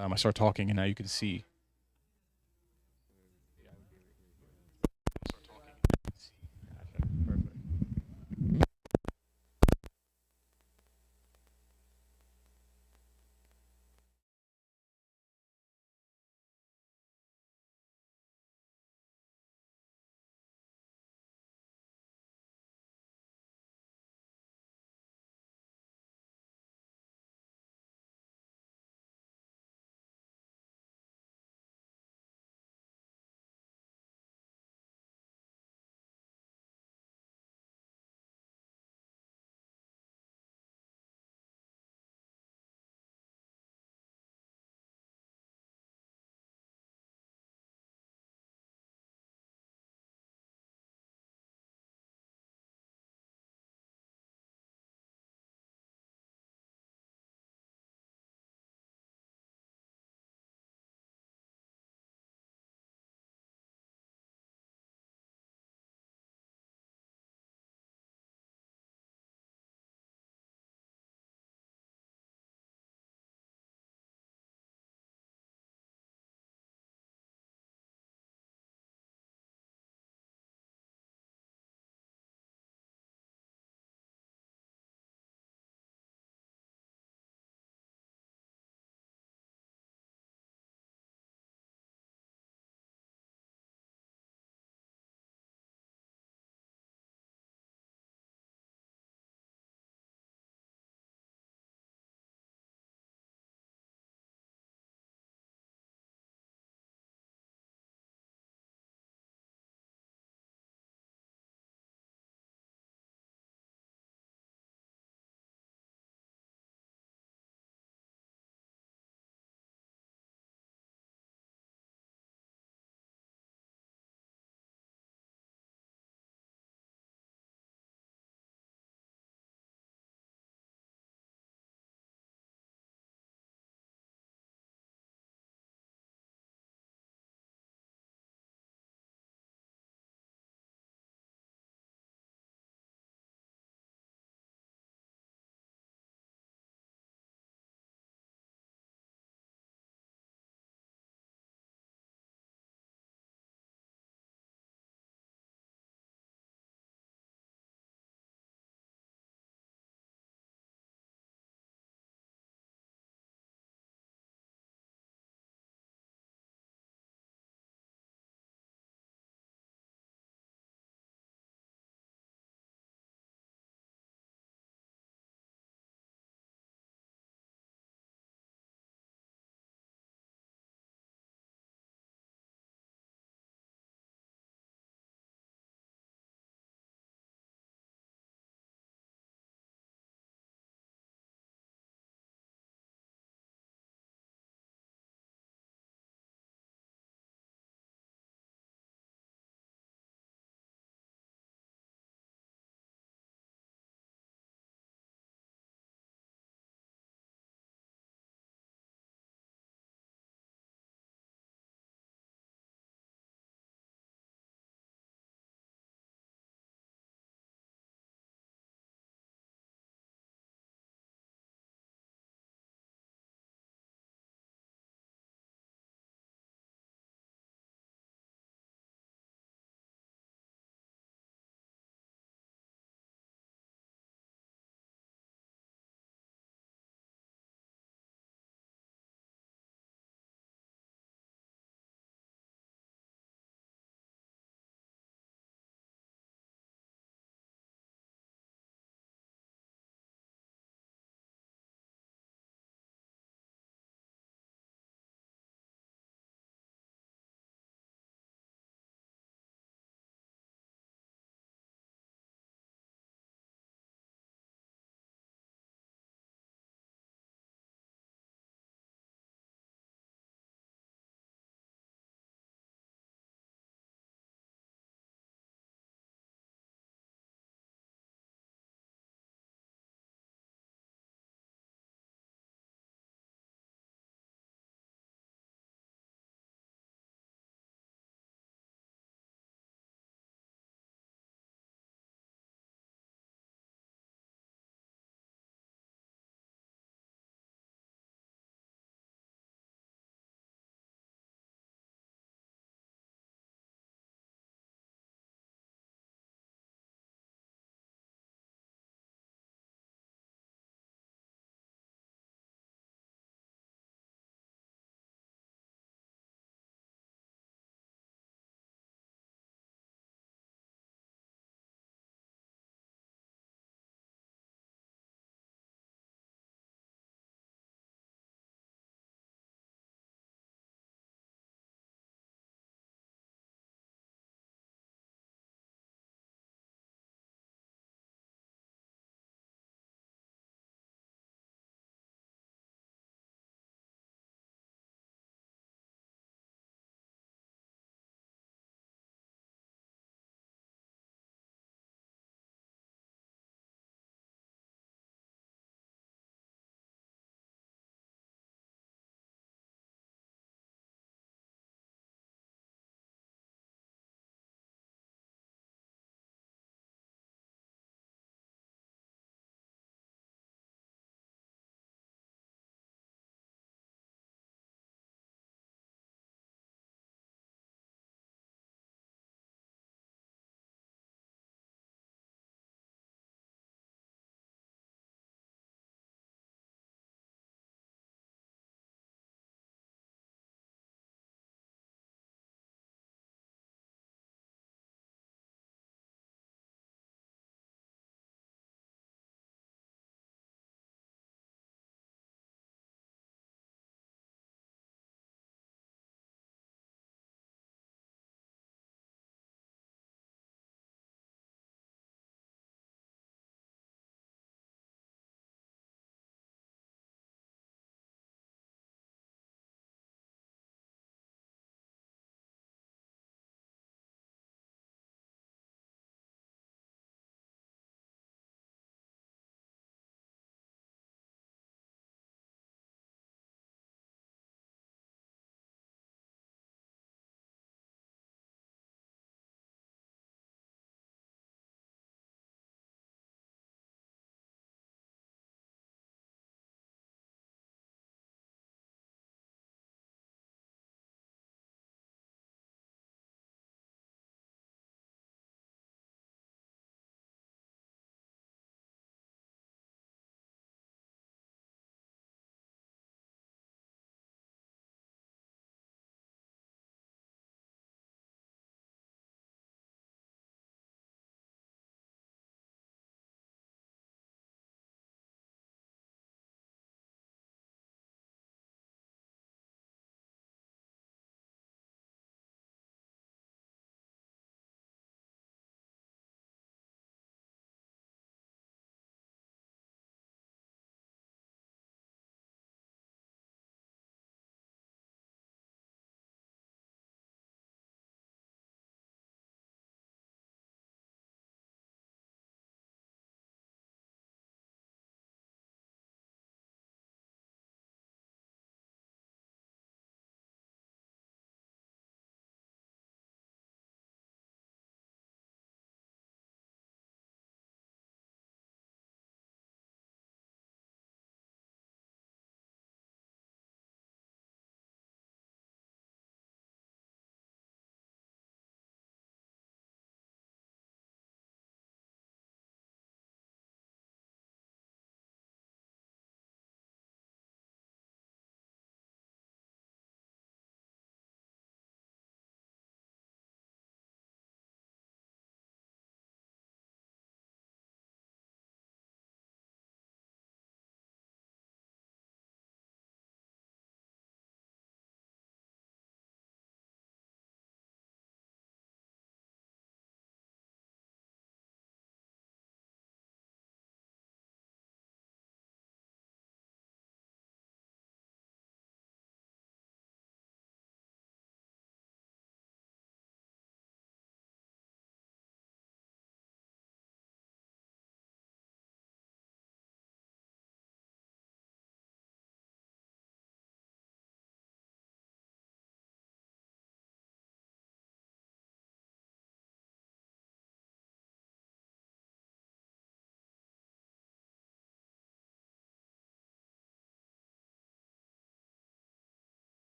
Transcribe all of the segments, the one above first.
I start talking, and now you can see.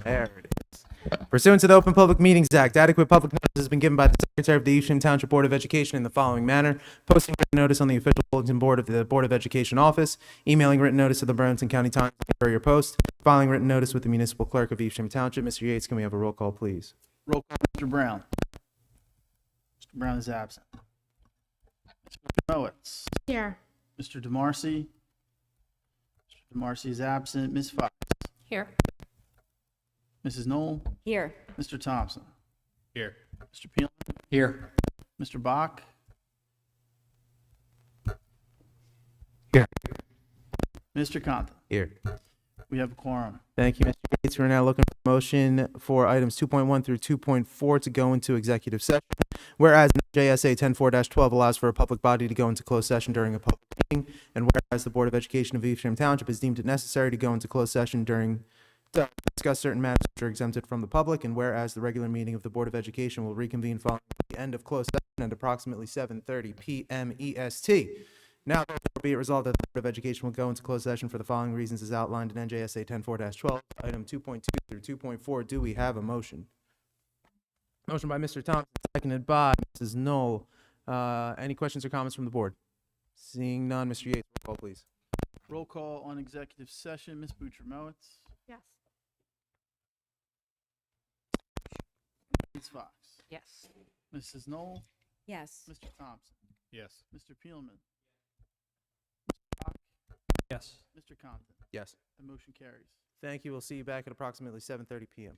There it is. Pursuant to the Open Public Meetings Act, adequate public notice has been given by the Secretary of the Evesham Township Board of Education in the following manner: posting written notice on the official bulletin board of the Board of Education office, emailing written notice to the Burlington County Times and Courier Post, filing written notice with the municipal clerk of Evesham Township. Mr. Yates, can we have a roll call, please? Roll call, Mr. Brown. Mr. Brown is absent. Mr. Mowitz. Here. Mr. DeMarcy. Mr. DeMarcy is absent. Ms. Fox. Here. Mrs. Knoll. Here. Mr. Thompson. Here. Mr. Peelan. Here. Mr. Bach. Here. Mr. Conta. Here. We have a quorum. Thank you, Mr. Yates. We're now looking for a motion for items 2.1 through 2.4 to go into executive session. Whereas JSA 10-4-12 allows for a public body to go into closed session during a public meeting, and whereas the Board of Education of Evesham Township has deemed it necessary to go into closed session to discuss certain matters which are exempted from the public, and whereas the regular meeting of the Board of Education will reconvene following the end of closed session at approximately 7:30 p.m. EST. Now, therefore, be it resolved that the Board of Education will go into closed session for the following reasons as outlined in NJSA 10-4-12, item 2.2 through 2.4. Do we have a motion? Motion by Mr. Thompson, seconded by Mrs. Knoll. Any questions or comments from the board? Seeing none, Mr. Yates, roll call, please. Roll call on executive session. Ms. Butcher-Mowitz. Yes. Ms. Fox. Yes. Mrs. Knoll. Yes. Mr. Thompson. Yes. Mr. Peelman. Yes. Mr. Compton. Yes. The motion carries. Thank you. We'll see you back at approximately 7:30 p.m.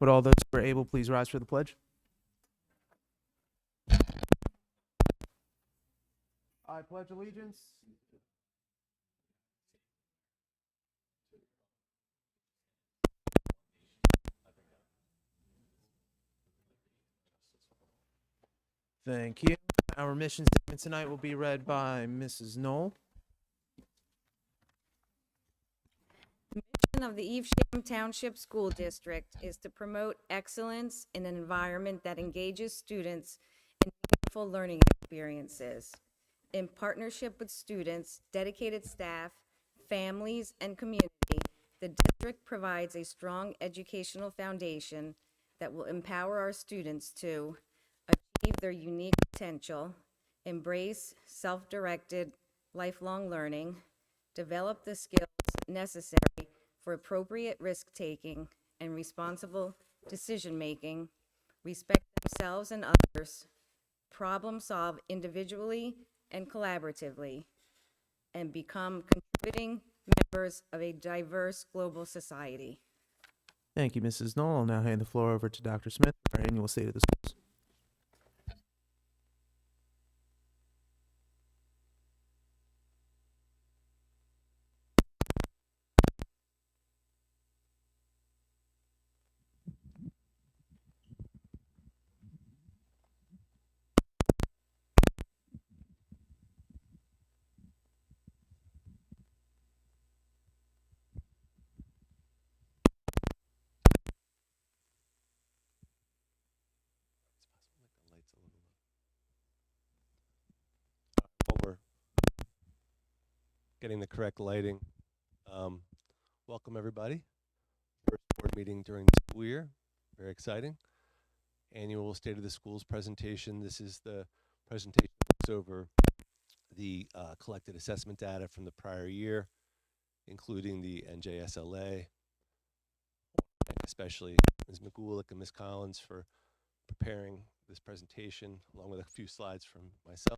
Would all those who are able please rise for the pledge? I pledge allegiance. Thank you. Our mission statement tonight will be read by Mrs. Knoll. The mission of the Evesham Township School District is to promote excellence in an environment that engages students in meaningful learning experiences. In partnership with students, dedicated staff, families, and community, the district provides a strong educational foundation that will empower our students to achieve their unique potential, embrace self-directed lifelong learning, develop the skills necessary for appropriate risk-taking and responsible decision-making, respect themselves and others, problem-solve individually and collaboratively, and become contributing members of a diverse global society. Thank you, Mrs. Knoll. I'll now hand the floor over to Dr. Smith for our annual State of the Schools. While we're getting the correct lighting, welcome everybody. First board meeting during the school year. Very exciting. Annual State of the Schools presentation. This is the presentation that goes over the collected assessment data from the prior year, including the NJSLA. Especially Ms. McGulick and Ms. Collins for preparing this presentation, along with a few slides from myself.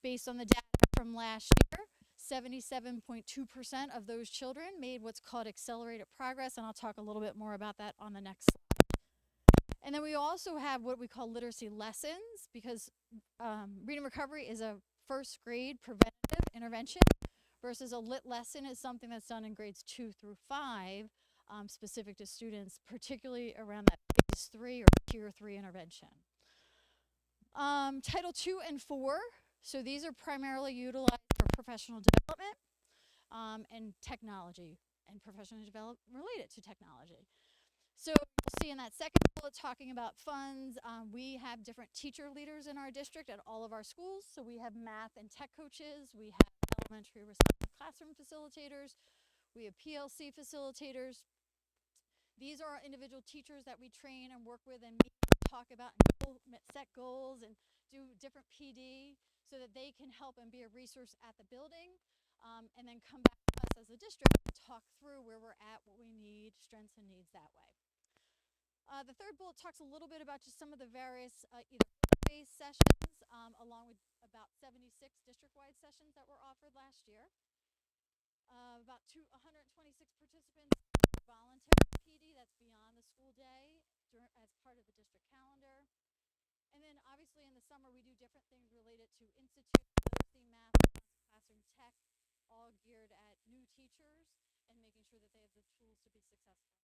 Based on the data from last year, 77.2% of those children made what's called accelerated progress, and I'll talk a little bit more about that on the next slide. And then we also have what we call literacy lessons, because reading recovery is a first grade preventative intervention versus a lit lesson is something that's done in grades 2 through 5, specific to students, particularly around that phase 3 or tier 3 intervention. Title 2 and 4, so these are primarily utilized for professional development and technology, and professional development related to technology. So you'll see in that second bullet talking about funds, we have different teacher leaders in our district at all of our schools. So we have math and tech coaches, we have elementary responsive classroom facilitators, we have PLC facilitators. These are our individual teachers that we train and work with and meet, talk about and set goals and do different PD so that they can help and be a resource at the building, and then come back to us as a district and talk through where we're at, what we need, strengths and needs that way. The third bullet talks a little bit about just some of the various either based sessions, along with about 76 district-wide sessions that were offered last year. About 126 participants voluntary PD, that's beyond the school day as part of the district calendar. And then obviously in the summer we do different things related to institute, literacy, math, classroom tech, all geared at new teachers and making sure that they have the tools to be successful.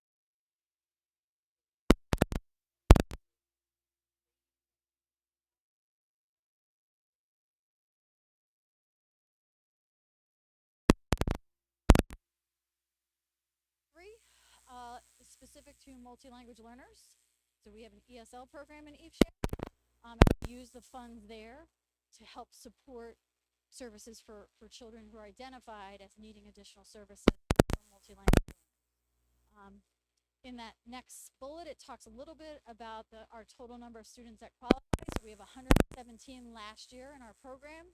Specific to multi-language learners. So we have an ESL program in Evesham. And we use the funds there to help support services for children who are identified as needing additional services for multi-language learners. In that next bullet, it talks a little bit about our total number of students that qualify. So we have 117 last year in our program.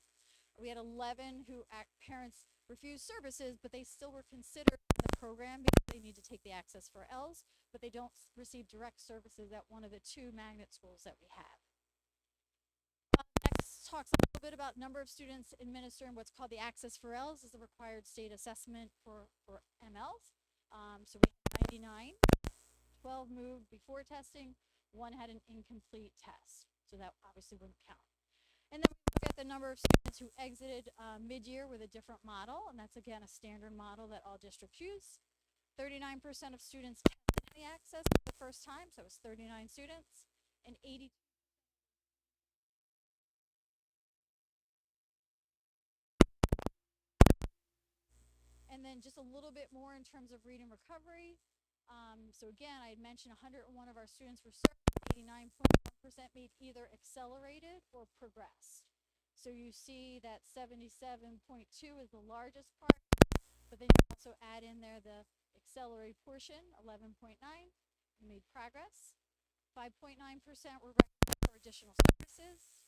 We had 11 who parents refused services, but they still were considered in the program because they need to take the Access for Ls, but they don't receive direct services at one of the 2 magnet schools that we have. Next talks a little bit about number of students administering what's called the Access for Ls, is the required state assessment for MLs. So we have 99, 12 moved before testing, 1 had an incomplete test, so that obviously wouldn't count. And then we look at the number of students who exited mid-year with a different model, and that's again a standard model that all districts use. 39% of students tested in the Access for the first time, so it was 39 students, and 80. And then just a little bit more in terms of reading recovery. So again, I had mentioned 101 of our students were served, 89.1% made either accelerated or progressed. So you see that 77.2 is the largest part, but then you also add in there the accelerated portion, 11.9, made progress. 5.9% were recommended for additional services,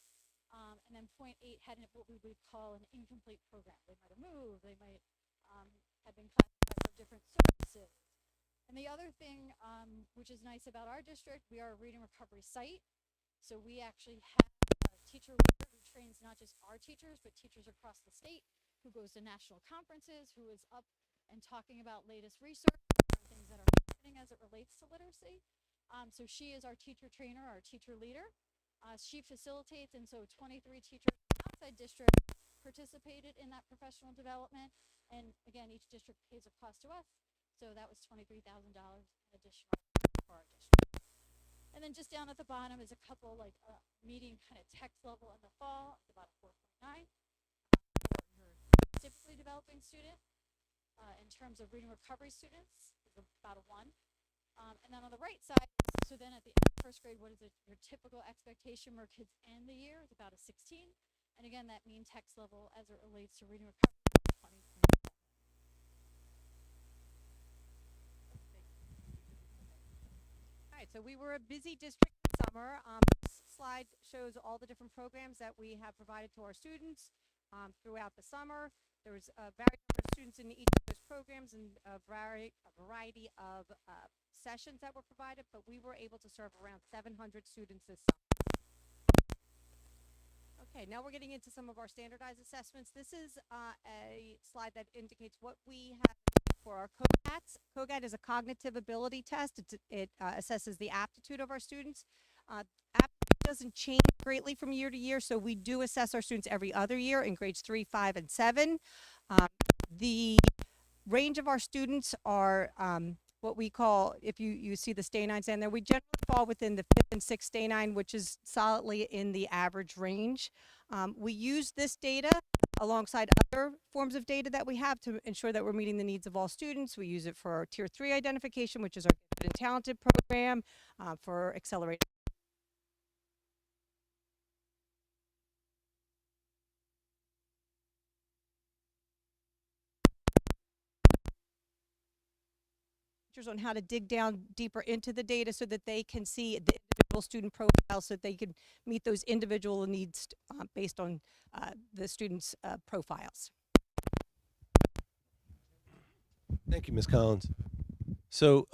and then 0.8 had what we would call an incomplete program. They might have moved, they might have been classified for different services. And the other thing, which is nice about our district, we are a reading recovery site. So we actually have a teacher leader who trains not just our teachers, but teachers across the state, who goes to national conferences, who is up and talking about latest research and things that are happening as it relates to literacy. So she is our teacher trainer, our teacher leader. She facilitates, and so 23 teachers outside district participated in that professional development. And again, each district pays a cost to us. So that was $23,000 additional for our district. And then just down at the bottom is a couple like meeting kind of text level in the fall. It's about a 4.9 for your typically developing student. In terms of reading recovery students, is about a 1. And then on the right side, so then at the end of first grade, what is your typical expectation where kids end the year? Is about a 16. And again, that mean text level as it relates to reading recovery, 20. All right, so we were a busy district this summer. This slide shows all the different programs that we have provided to our students throughout the summer. There was a variety of students in each of those programs and a variety of sessions that were provided, but we were able to serve around 700 students this summer. Okay, Okay, now we're getting into some of our standardized assessments. This is a slide that indicates what we have for our COGATs. COGAT is a cognitive ability test. It assesses the aptitude of our students. Aptitude doesn't change greatly from year to year, so we do assess our students every other year in grades 3, 5, and 7. The range of our students are what we call, if you see the stay nines down there, we generally fall within the 5th and 6th stay nine, which is solidly in the average range. We use this data alongside other forms of data that we have to ensure that we're meeting the needs of all students. We use it for our Tier 3 identification, which is our Gifted and Talented program, for accelerated. On how to dig down deeper into the data so that they can see the individual student profiles, so that they can meet those individual needs based on the students' profiles. Thank you, Ms. Collins. So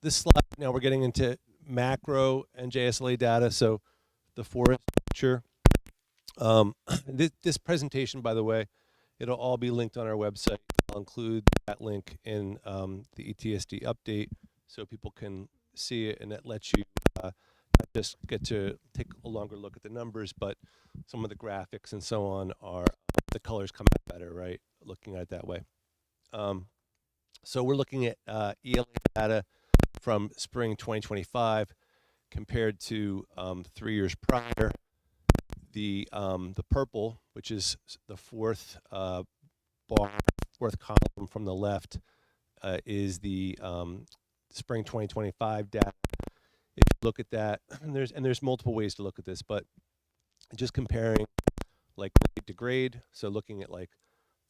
this slide, now we're getting into macro and JSLA data. So the forest picture. This presentation, by the way, it'll all be linked on our website. I'll include that link in the ETSD update so people can see it, and that lets you not just get to take a longer look at the numbers, but some of the graphics and so on are, the colors come out better, right, looking at it that way. So we're looking at ELA data from spring 2025 compared to 3 years prior. The purple, which is the fourth fourth column from the left, is the spring 2025 data. If you look at that, and there's multiple ways to look at this, but just comparing like grade to grade, so looking at like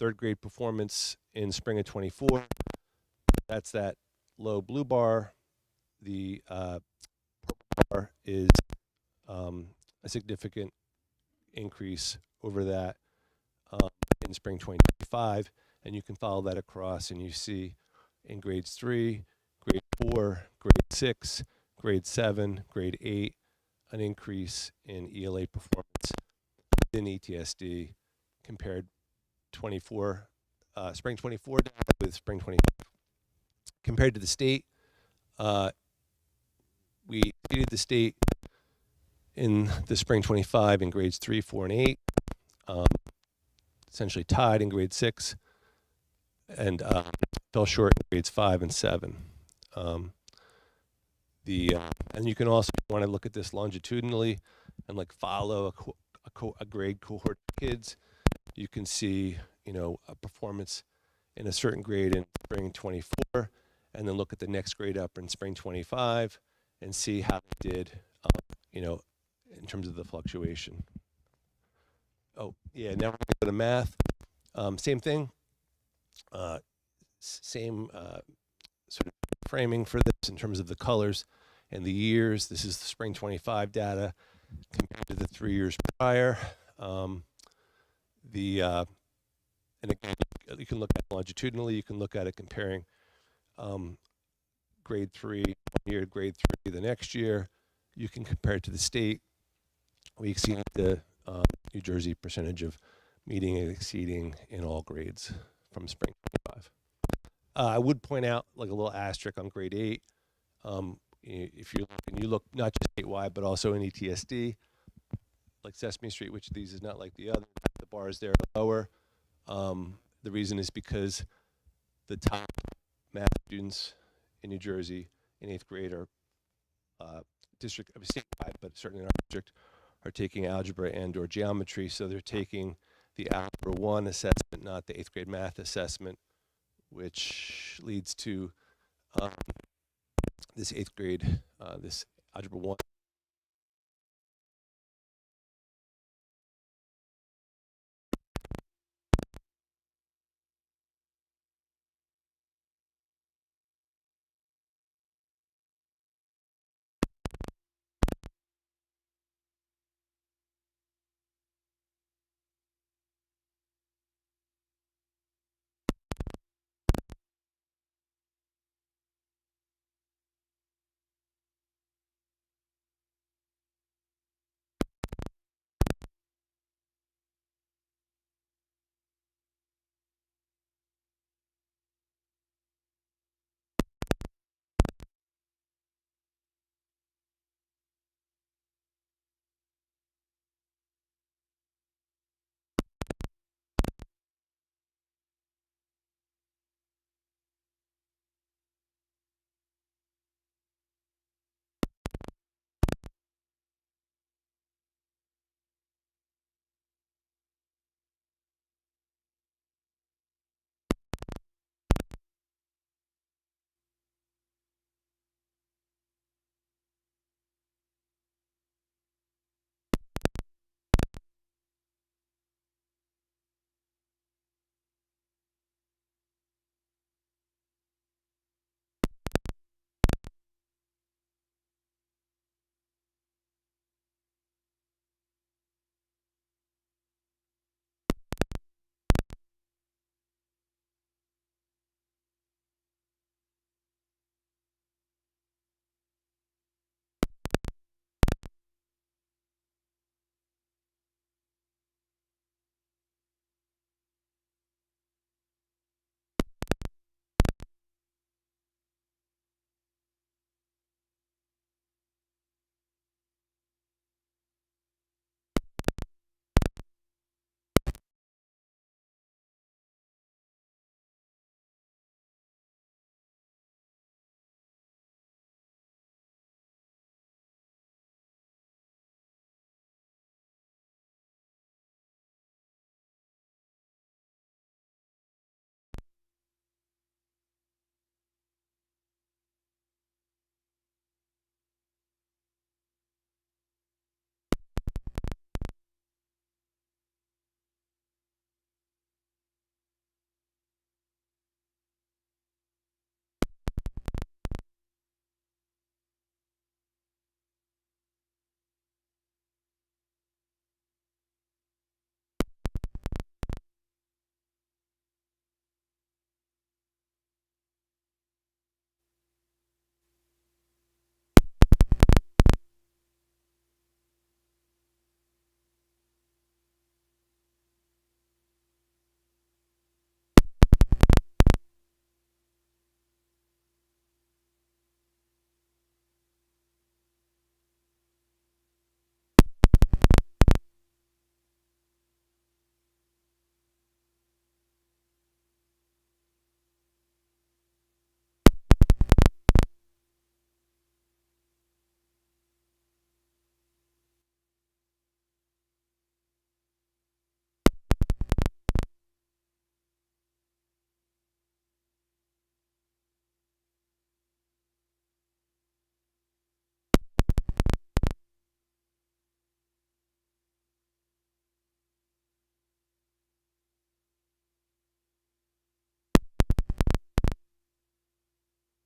3rd grade performance in spring of 24, that's that low blue bar. The purple bar is a significant increase over that in spring 2025, and you can follow that across, and you see in grades 3, grade 4, grade 6, grade 7, grade 8, an increase in ELA performance within ETSD compared spring 24 data with spring 25. Compared to the state, we exceeded the state in the spring 25 in grades 3, 4, and 8, essentially tied in grade 6, and fell short in grades 5 and 7. And you can also, if you want to look at this longitudinally and like follow a grade cohort of kids, you can see, you know, a performance in a certain grade in spring 24, and then look at the next grade up in spring 25 and see how they did, you know, in terms of the fluctuation. Oh, yeah, now we're going to go to math. Same thing. Same sort of framing for this in terms of the colors and the years. This is the spring 25 data compared to the 3 years prior. And again, you can look at it longitudinally. You can look at it comparing grade 3 one year to grade 3 the next year. You can compare it to the state. We exceeded the New Jersey percentage of meeting and exceeding in all grades from spring 25. I would point out like a little asterisk on grade 8. If you look not just statewide but also in ETSD, like Sesame Street, which these is not like the other, the bars there are lower. The reason is because the top math students in New Jersey in 8th grade are statewide, but certainly in our district, are taking algebra and or geometry, so they're taking the Algebra 1 assessment, not the 8th grade math assessment, which leads to this 8th grade, this Algebra 1.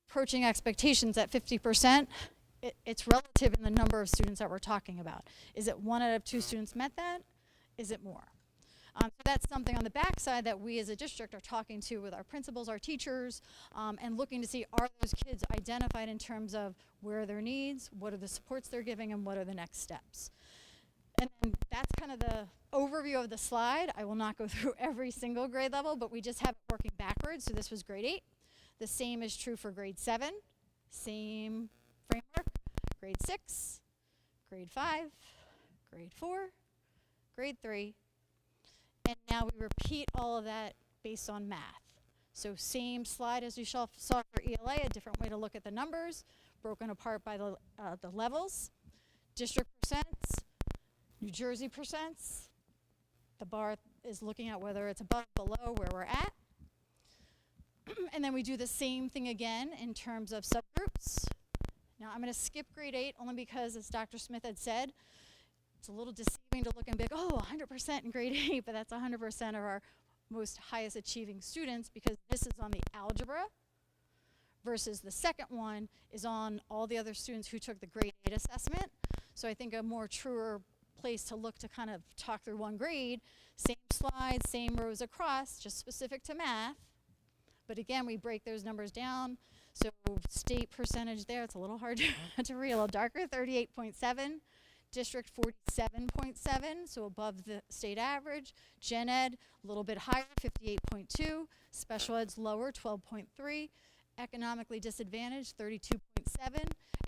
approaching expectations at 50%, it's relative in the number of students that we're talking about. Is it 1 out of 2 students met that? Is it more? So that's something on the backside that we as a district are talking to with our principals, our teachers, and looking to see, are those kids identified in terms of where are their needs, what are the supports they're giving, and what are the next steps. And then that's kind of the overview of the slide. I will not go through every single grade level, but we just have it working backwards. So this was grade 8. The same is true for grade 7. Same framework. Grade 6, grade 5, grade 4, grade 3. And now we repeat all of that based on math. So same slide as you saw for ELA, a different way to look at the numbers, broken apart by the levels. District percents, New Jersey percents. The bar is looking at whether it's above, below, where we're at. And then we do the same thing again in terms of subgroups. Now I'm going to skip grade 8 only because, as Dr. Smith had said, it's a little deceiving to look and be like, oh, 100% in grade 8, but that's 100% of our most highest achieving students, because this is on the algebra versus the second one is on all the other students who took the grade 8 assessment. So I think a more truer place to look to kind of talk through one grade, same slide, same rows across, just specific to math. But again, we break those numbers down. So state percentage there, it's a little hard to read, a little darker, 38.7. District 47.7, so above the state average. Gen Ed, a little bit higher, 58.2. Special Ed's lower, 12.3. Economically disadvantaged, 32.7.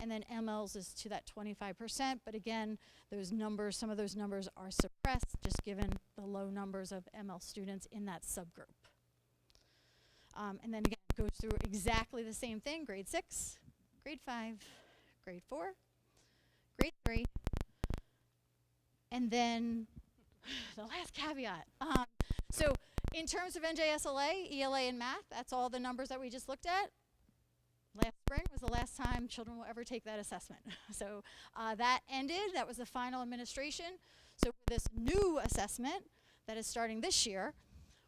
And then MLs is to that 25%. But again, those numbers, some of those numbers are suppressed, just given the low numbers of ML students in that subgroup. And then again, it goes through exactly the same thing, grade 6, grade 5, grade 4, grade 3. And then the last caveat. So in terms of NJSLA, ELA, and math, that's all the numbers that we just looked at. Last spring was the last time children will ever take that assessment. So that ended. That was the final administration. So for this new assessment that is starting this year,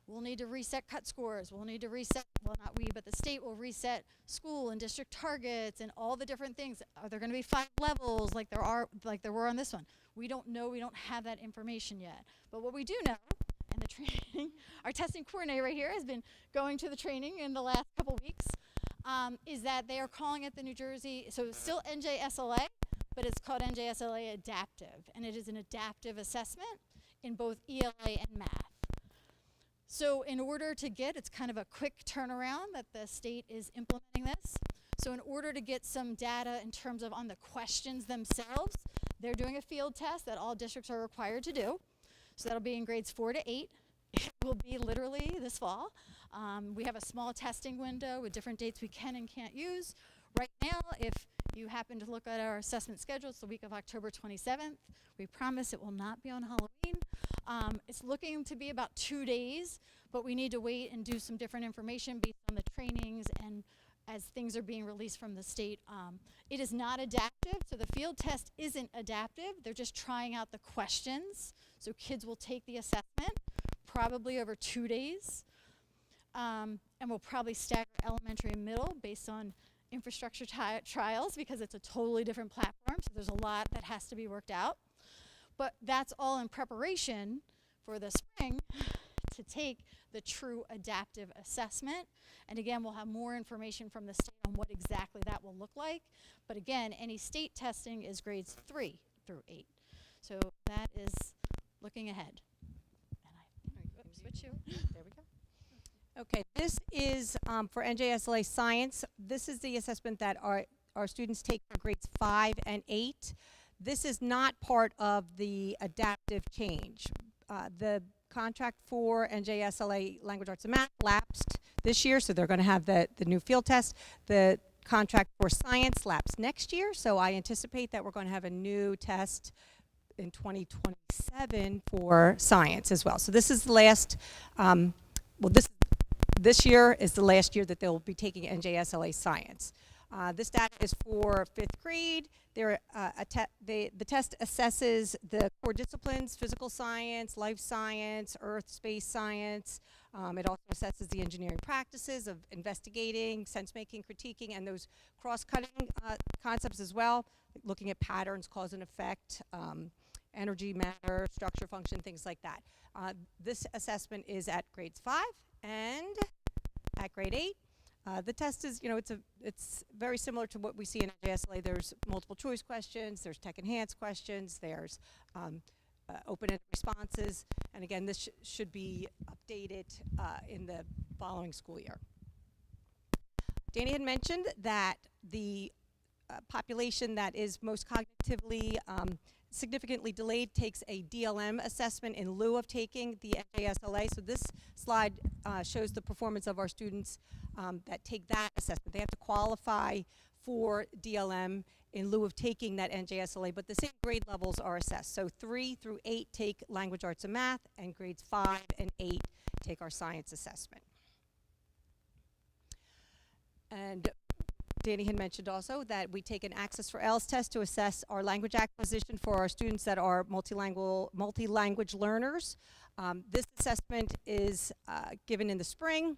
we'll need to reset cut scores. We'll need to reset, well, not we, but the state will reset school and district targets and all the different things. Are there going to be 5 levels like there were on this one? We don't know. We don't have that information yet. But what we do know, and the training, our testing coordinator right here has been going to the training in the last couple weeks, is that they are calling it the New Jersey, so it's still NJSLA, but it's called NJSLA Adaptive. And it is an adaptive assessment in both ELA and math. So in order to get, it's kind of a quick turnaround that the state is implementing this. So in order to get some data in terms of on the questions themselves, they're doing a field test that all districts are required to do. So that'll be in grades 4 to 8. It will be literally this fall. We have a small testing window with different dates we can and can't use. Right now, if you happen to look at our assessment schedule, it's the week of October 27th. We promise it will not be on Halloween. It's looking to be about 2 days, but we need to wait and do some different information based on the trainings and as things are being released from the state. It is not adaptive, so the field test isn't adaptive. They're just trying out the questions. So kids will take the assessment, probably over 2 days. And we'll probably stagger elementary and middle based on infrastructure trials because it's a totally different platform. So there's a lot that has to be worked out. But that's all in preparation for the spring to take the true adaptive assessment. And again, we'll have more information from the state on what exactly that will look like. But again, any state testing is grades 3 through 8. So that is looking ahead. And I switch you. There we go. Okay, this is for NJSLA Science. This is the assessment that our students take for grades 5 and 8. This is not part of the adaptive change. The contract for NJSLA Language Arts and Math lapsed this year, so they're going to have the new field test. The contract for science lapsed next year, so I anticipate that we're going to have a new test in 2027 for science as well. So this is the last, this year is the last year that they'll be taking NJSLA Science. This data is for 5th grade. The test assesses the core disciplines: physical science, life science, earth, space science. It also assesses the engineering practices of investigating, sense-making, critiquing, and those cross-cutting concepts as well, looking at patterns, cause and effect, energy, matter, structure, function, things like that. This assessment is at grades 5 and at grade 8. The test is, it's very similar to what we see in NJSLA. There's multiple choice questions, there's tech enhanced questions, there's open-ended responses, and again, this should be updated in the following school year. Danny had mentioned that the population that is most cognitively significantly delayed takes a DLM assessment in lieu of taking the NJSLA. So this slide shows the performance of our students that take that assessment. They have to qualify for DLM in lieu of taking that NJSLA, but the same grade levels are assessed. So 3 through 8 take language, arts, and math, and grades 5 and 8 take our science assessment. And Danny had mentioned also that we take an Access for Ls test to assess our language acquisition for our students that are multi-language learners. This assessment is given in the spring,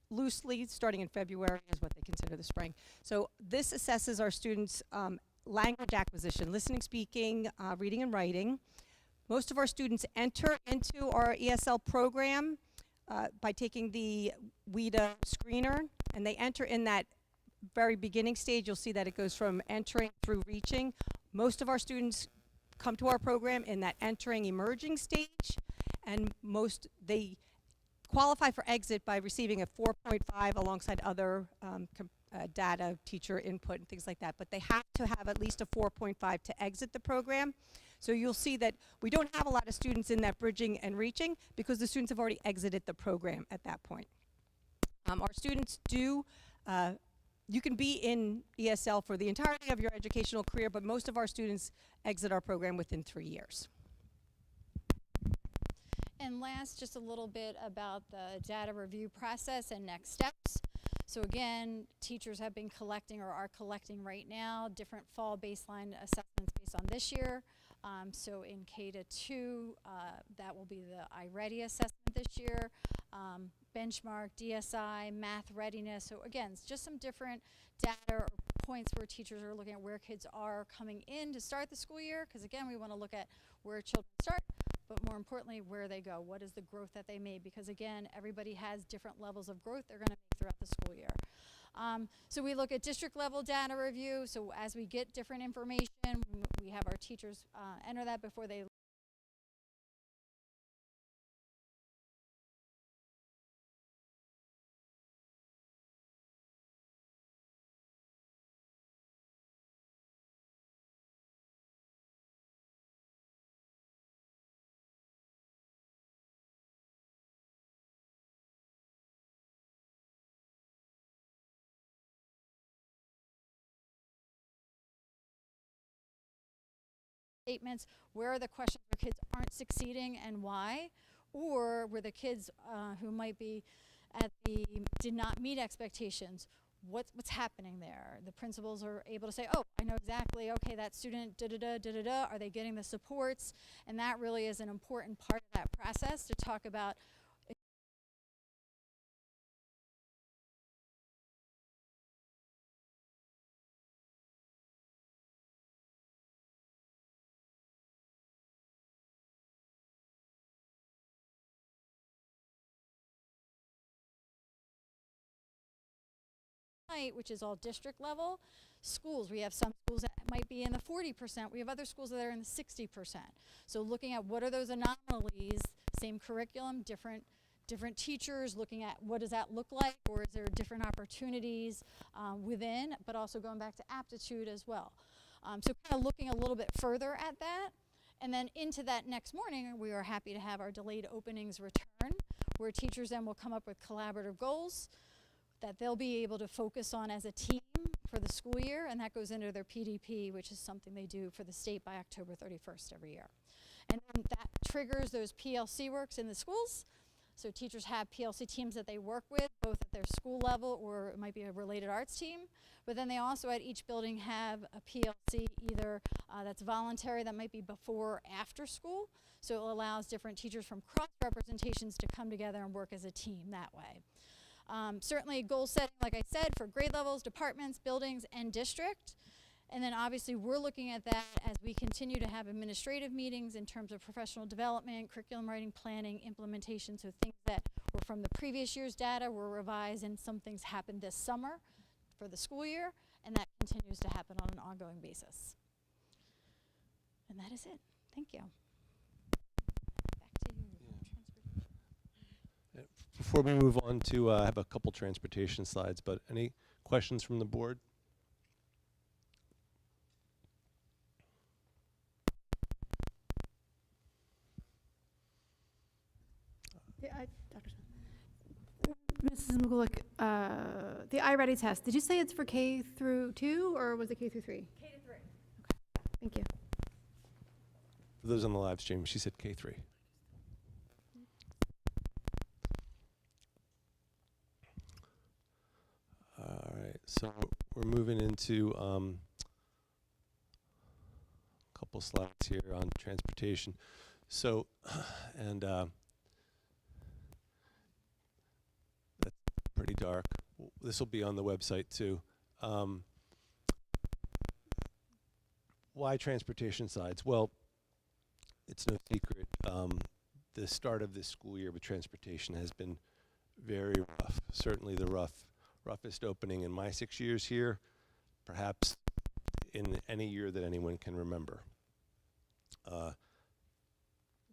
loosely starting in February is what they consider the spring. So this assesses our students' language acquisition, listening, speaking, reading, and writing. Most of our students enter into our ESL program by taking the WIDA screener, and they enter in that very beginning stage. You'll see that it goes from entering through reaching. Most of our students come to our program in that entering emerging stage, and they qualify for exit by receiving a 4.5 alongside other data, teacher input, and things like that. But they have to have at least a 4.5 to exit the program. So you'll see that we don't have a lot of students in that bridging and reaching because the students have already exited the program at that point. Our students do you can be in ESL for the entirety of your educational career, but most of our students exit our program within 3 years. And last, just a little bit about the data review process and next steps. So again, teachers have been collecting or are collecting right now different fall baseline assessments based on this year. So in K-2, that will be the iReady assessment this year. Benchmark, DSI, math readiness. So again, it's just some different data or points where teachers are looking at where kids are coming in to start the school year, because again, we want to look at where children start, but more importantly, where they go. What is the growth that they made? Because again, everybody has different levels of growth they're going to make throughout the school year. So we look at district level data review. So as we get different information, we have our teachers enter that before they statements. Where are the questions where kids aren't succeeding and why? Or where the kids who might be at the did not meet expectations, what's happening there? The principals are able to say, oh, I know exactly, okay, that student, da-da-da, are they getting the supports? And that really is an important part of that process to talk about. Which is all district level. Schools, we have some schools that might be in the 40%. We have other schools that are in the 60%. So looking at what are those anomalies, same curriculum, different teachers, looking at what does that look like, or is there different opportunities within, but also going back to aptitude as well. So kind of looking a little bit further at that. And then into that next morning, we are happy to have our delayed openings return, where teachers then will come up with collaborative goals that they'll be able to focus on as a team for the school year, and that goes into their PDP, which is something they do for the state by October 31st every year. And then that triggers those PLC works in the schools. So teachers have PLC teams that they work with, both at their school level or it might be a related arts team. But then they also at each building have a PLC either that's voluntary, that might be before or after school. So it allows different teachers from cross representations to come together and work as a team that way. Certainly goal setting, like I said, for grade levels, departments, buildings, and district. And then obviously we're looking at that as we continue to have administrative meetings in terms of professional development, curriculum writing, planning, implementation. So things that were from the previous year's data were revised and some things happened this summer for the school year. And that continues to happen on an ongoing basis. And that is it. Thank you. Back to you. Transportation. Before we move on to, I have a couple transportation slides, but any questions from the board? Yeah, Dr. Smith. Mrs. McCulloch, the iReady test, did you say it's for K through 2 or was it K through 3? K to 3. Thank you. For those on the live stream, she said K3. All right, so we're moving into a couple slides here on transportation. So, and that's pretty dark. This will be on the website too. Why transportation slides? Well, it's no secret. The start of this school year with transportation has been very rough. Certainly the roughest opening in my 6 years here, perhaps in any year that anyone can remember. We've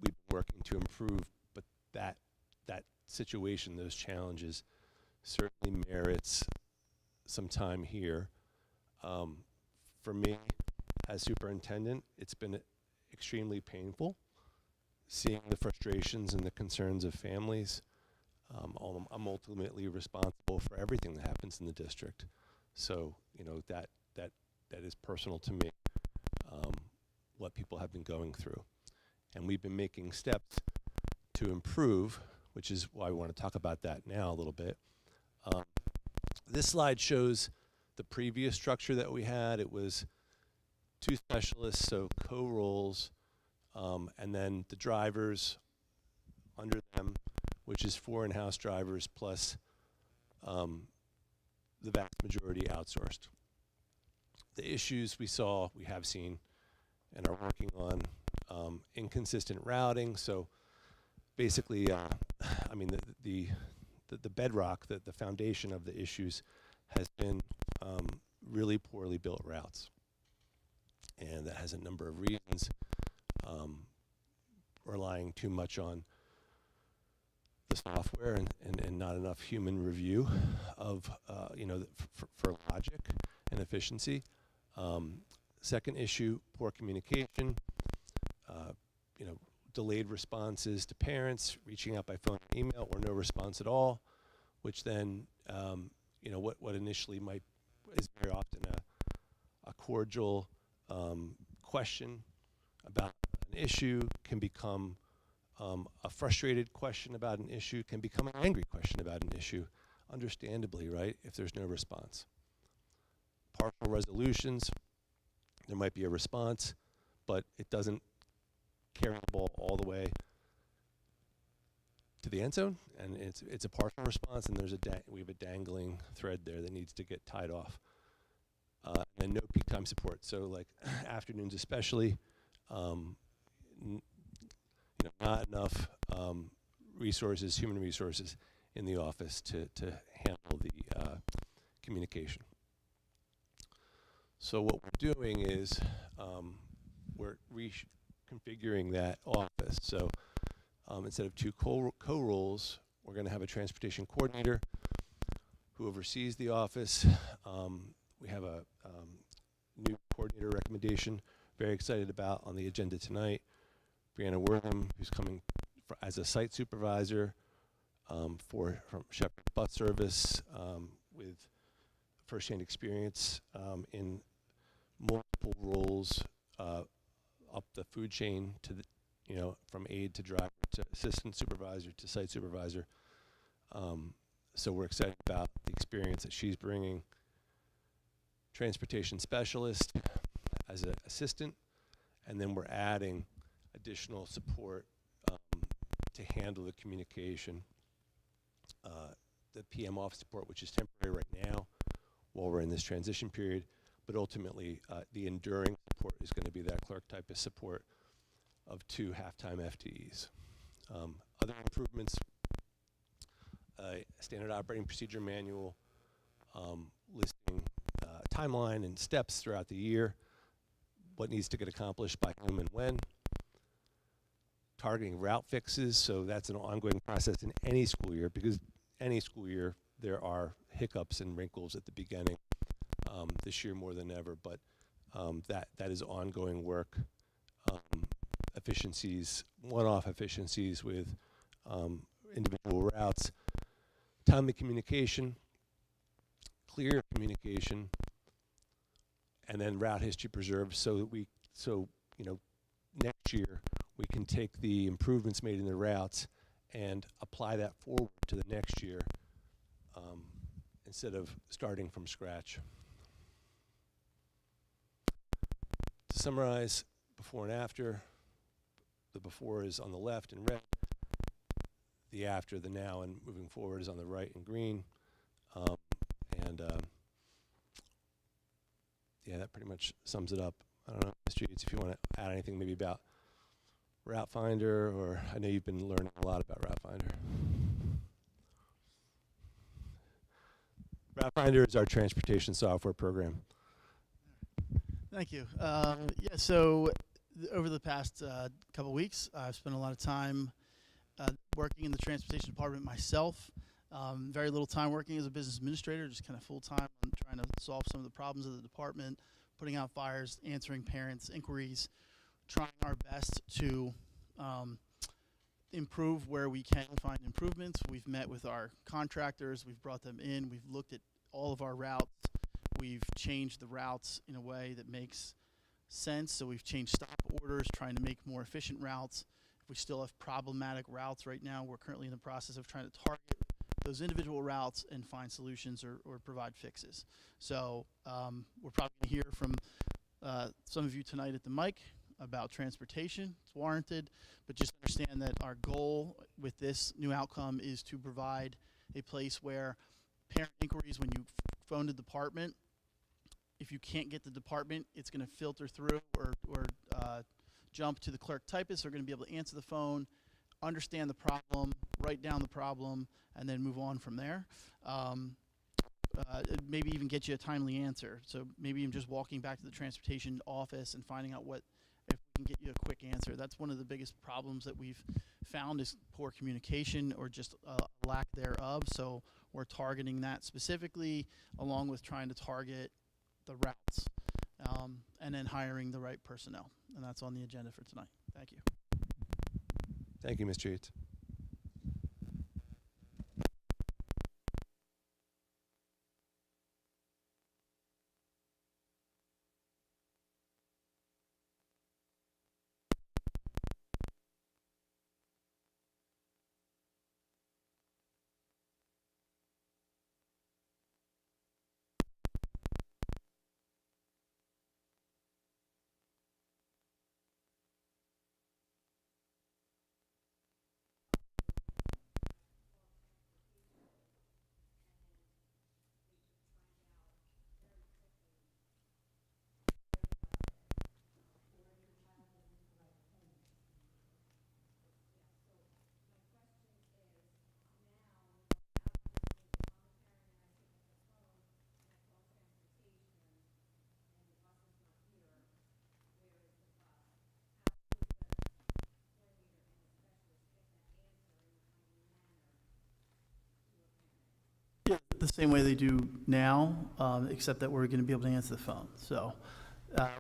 been working to improve, but that situation, those challenges, certainly merits some time here. For me, as superintendent, it's been extremely painful seeing the frustrations and the concerns of families. I'm ultimately responsible for everything that happens in the district. So, you know, that is personal to me, what people have been going through. And we've been making steps to improve, which is why we want to talk about that now a little bit. This slide shows the previous structure that we had. It was 2 specialists, so co-roles, and then the drivers under them, which is 4 in-house drivers plus the vast majority outsourced. The issues we have seen and are working on, inconsistent routing. So basically, I mean, the bedrock, the foundation of the issues has been really poorly built routes. And that has a number of reasons, relying too much on the software and not enough human review of, you know, for logic and efficiency. Second issue, poor communication, you know, delayed responses to parents, reaching out by phone and email, or no response at all, which then, you know, what initially is very often a cordial question about an issue can become a frustrated question about an issue, can become an angry question about an issue, understandably, right, if there's no response. Partial resolutions, there might be a response, but it doesn't carry the ball all the way to the end zone, and it's a partial response, and we have a dangling thread there that needs to get tied off. And then no peak time support, so like afternoons especially, you know, not enough resources, human resources in the office to handle the communication. So what we're doing is we're reconfiguring that office. So instead of 2 co-roles, we're going to have a transportation coordinator who oversees the office. We have a new coordinator recommendation, very excited about on the agenda tonight. Brianna Wortham, who's coming as a site supervisor from Shepherd Bus Service with firsthand experience in multiple roles up the food chain to the, from aide to driver to assistant supervisor to site supervisor. So we're excited about the experience that she's bringing. Transportation specialist as an assistant, and then we're adding additional support to handle the communication. The PM office support, which is temporary right now while we're in this transition period, but ultimately the enduring support is going to be that clerk typist support of 2 half-time FTEs. Other improvements, standard operating procedure manual listing timeline and steps throughout the year, what needs to get accomplished by whom and when. Targeting route fixes, so that's an ongoing process in any school year, because any school year there are hiccups and wrinkles at the beginning. This year more than ever, but that is ongoing work. Efficiencies, one-off efficiencies with individual routes, timely communication, clear communication, and then route history preserved so that next year we can take the improvements made in the routes and apply that forward to the next year instead of starting from scratch. To summarize, before and after, the before is on the left in red, the after, the now, and moving forward is on the right in green. Yeah, that pretty much sums it up. I don't know, Mr. Yates, if you want to add anything maybe about Route Finder, or I know you've been learning a lot about Route Finder. Route Finder is our transportation software program. Thank you. So over the past couple weeks, I've spent a lot of time working in the transportation department myself. Very little time working as a business administrator, just kind of full-time on trying to solve some of the problems of the department, putting out fires, answering parents' inquiries, trying our best to improve where we can find improvements. We've met with our contractors, we've brought them in, we've looked at all of our routes, we've changed the routes in a way that makes sense. So we've changed stop orders, trying to make more efficient routes. If we still have problematic routes right now, we're currently in the process of trying to target those individual routes and find solutions or provide fixes. So we're probably going to hear from some of you tonight at the mic about transportation. It's warranted, but just understand that our goal with this new outcome is to provide a place where parent inquiries, when you phone the department, if you can't get the department, it's going to filter through or jump to the clerk typist. They're going to be able to answer the phone, understand the problem, write down the problem, and then move on from there. Maybe even get you a timely answer. So maybe even just walking back to the transportation office and finding out if we can get you a quick answer. That's one of the biggest problems that we've found is poor communication or just lack thereof. So we're targeting that specifically, along with trying to target the routes, and then hiring the right personnel. And that's on the agenda for tonight. Thank you. Thank you, Mr. Yates. The same way they do now, except that we're going to be able to answer the phone. So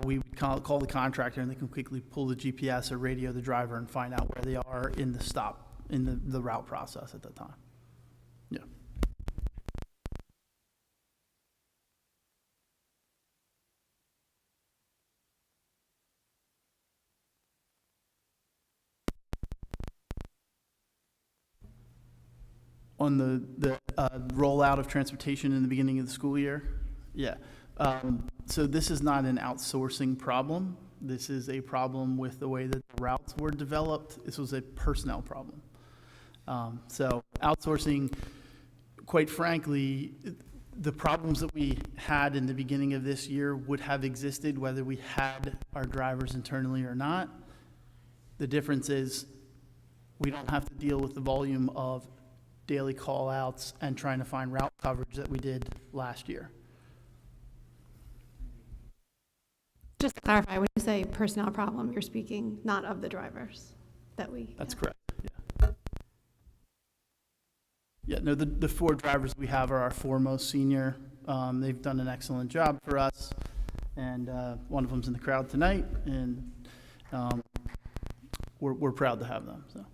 we would call the contractor, and they can quickly pull the GPS or radio the driver and find out where they are in the stop, in the route process at that time. Yeah. On the rollout of transportation in the beginning of the school year? Yeah. So this is not an outsourcing problem. This is a problem with the way that the routes were developed. This was a personnel problem. So outsourcing, quite frankly, the problems that we had in the beginning of this year would have existed whether we had our drivers internally or not. The difference is we don't have to deal with the volume of daily call-outs and trying to find route coverage that we did last year. Just to clarify, when you say personnel problem, you're speaking not of the drivers that we. That's correct, yeah. Yeah, no, the 4 drivers we have are our 4 most senior. They've done an excellent job for us, and one of them's in the crowd tonight, and we're proud to have them, so.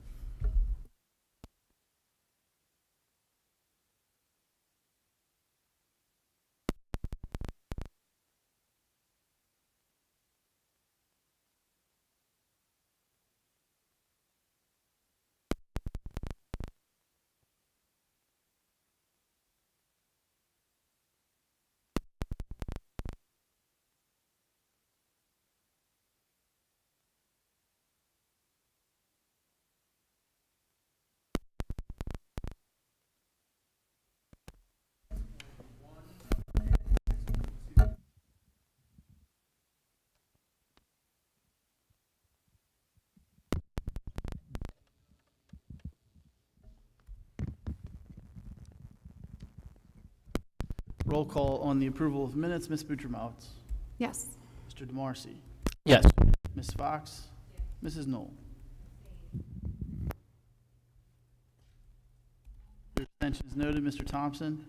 Roll call on the approval of minutes. Ms. Boudreaux. Yes. Mr. DeMarcy. Yes. Ms. Fox. Mrs. Knoll. Your abstention is noted. Mr. Thompson.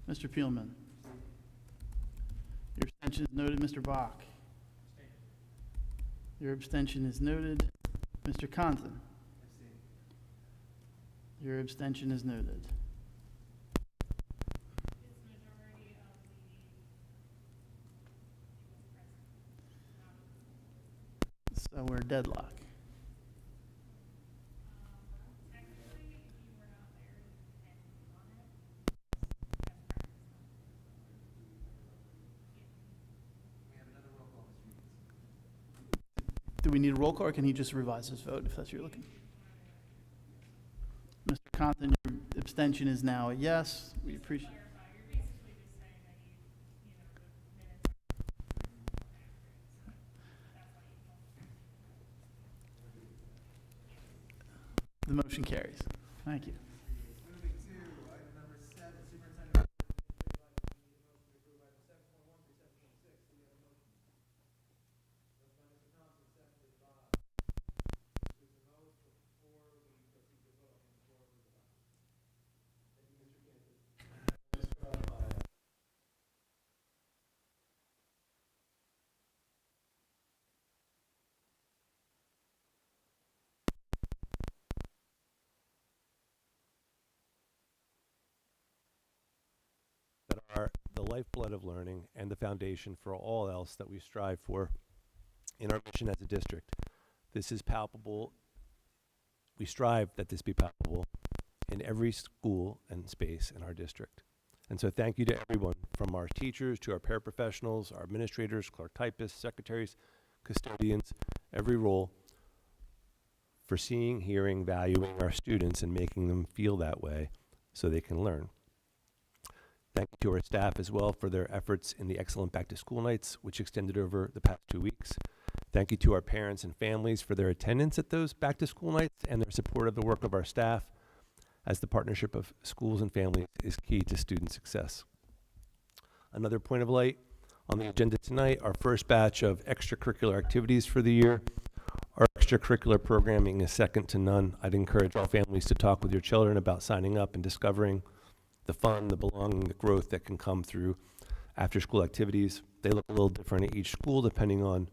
Mr. Peelman. Your abstention is noted. Mr. Bach. Your abstention is noted. Mr. Compton. Your abstention is noted. So we're deadlock. Do we need a roll call, or can he just revise his vote if that's what you're looking? Mr. Compton, your abstention is now a yes. We appreciate. The motion carries. Thank you. Moving to item number 7, superintendent. That are the lifeblood of learning and the foundation for all else that we strive for in our mission as a district. This is palpable. We strive that this be palpable in every school and space in our district. And so thank you to everyone, from our teachers to our paraprofessionals, our administrators, clerk typists, secretaries, custodians, every role, for seeing, hearing, valuing our students and making them feel that way so they can learn. Thank you to our staff as well for their efforts in the excellent back-to-school nights, which extended over the past 2 weeks. Thank you to our parents and families for their attendance at those back-to-school nights and their support of the work of our staff, as the partnership of schools and families is key to student success. Another point of light on the agenda tonight, our first batch of extracurricular activities for the year. Our extracurricular programming is second to none. I'd encourage all families to talk with your children about signing up and discovering the fun, the belonging, the growth that can come through after-school activities. They look a little different at each school depending on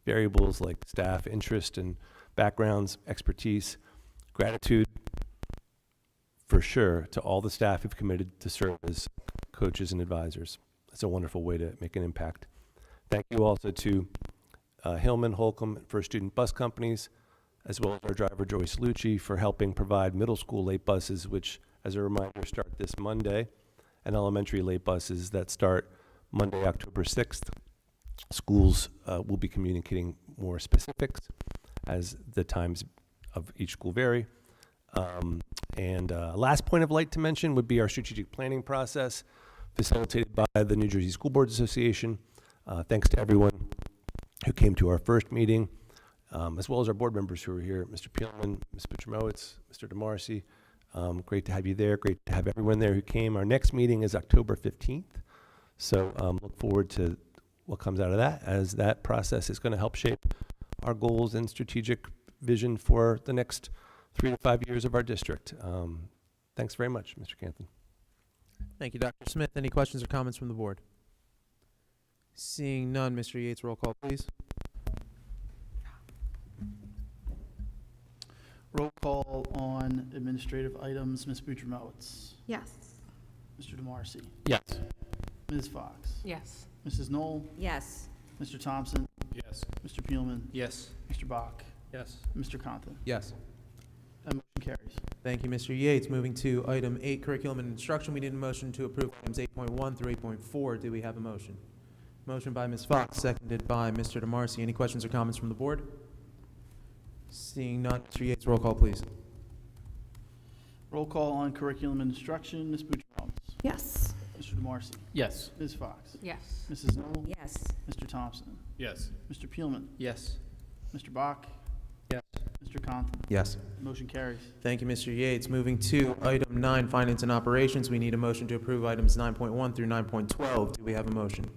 variables like staff interest and backgrounds, expertise, gratitude for sure to all the staff who've committed to serve as coaches and advisors. It's a wonderful way to make an impact. Thank you also to Hillman, Holcomb, and First Student Bus Companies, as well as our driver Joyce Lucci for helping provide middle school late buses, which as a reminder, start this Monday, and elementary late buses that start Monday, October 6th. Schools will be communicating more specifics as the times of each school vary. Last point of light to mention would be our strategic planning process facilitated by the New Jersey School Boards Association. Thanks to everyone who came to our first meeting, as well as our board members who were here, Mr. Peelman, Ms. Butchermowitz, Mr. DeMarcy. Great to have you there. Great to have everyone there who came. Our next meeting is October 15th. So look forward to what comes out of that, as that process is going to help shape our goals and strategic vision for the next 3 to 5 years of our district. Thanks very much, Mr. Canton. Thank you, Dr. Smith. Any questions or comments from the board? Seeing none, Mr. Yates, roll call, please. Roll call on administrative items. Ms. Butchermowitz. Yes. Mr. DeMarcy. Yes. Ms. Fox. Yes. Mrs. Knoll. Yes. Mr. Thompson. Yes. Mr. Peelman. Yes. Mr. Bach. Yes. Mr. Compton. Yes. That motion carries. Thank you, Mr. Yates. Moving to item 8, curriculum and instruction, we need a motion to approve items 8.1 through 8.4. Do we have a motion? Motion by Ms. Fox, seconded by Mr. DeMarcy. Any questions or comments from the board? Seeing none, Mr. Yates, roll call, please. Roll call on curriculum and instruction. Ms. Butchermowitz. Yes. Mr. DeMarcy. Yes. Ms. Fox. Yes. Mrs. Knoll. Yes. Mr. Thompson. Yes. Mr. Peelman. Yes. Mr. Bach. Yes. Mr. Compton. Yes. Motion carries. Thank you, Mr. Yates. Moving to item 9, finance and operations, we need a motion to approve items 9.1 through 9.12. Do we have a motion?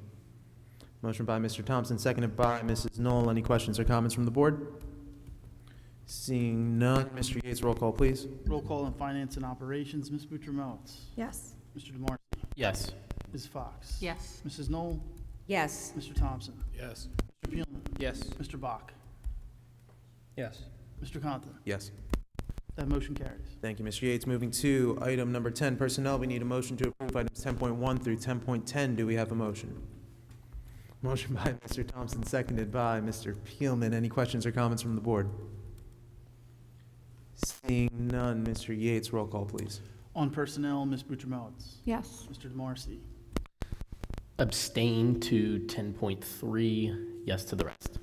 Motion by Mr. Thompson, seconded by Mrs. Knoll. Any questions or comments from the board? Seeing none, Mr. Yates, roll call, please. Roll call on finance and operations. Ms. Butchermowitz. Yes. Mr. DeMarcy. Yes. Ms. Fox. Yes. Mrs. Knoll. Yes. Mr. Thompson. Yes. Mr. Peelman. Yes. Mr. Bach. Yes. Mr. Compton. Yes. That motion carries. Thank you, Mr. Yates. Moving to item number 10, personnel, we need a motion to approve items 10.1 through 10.10. Do we have a motion? Motion by Mr. Thompson, seconded by Mr. Peelman. Any questions or comments from the board? Seeing none, Mr. Yates, roll call, please. On personnel, Ms. Butchermowitz. Yes. Mr. DeMarcy. Abstain to 10.3, yes to the rest.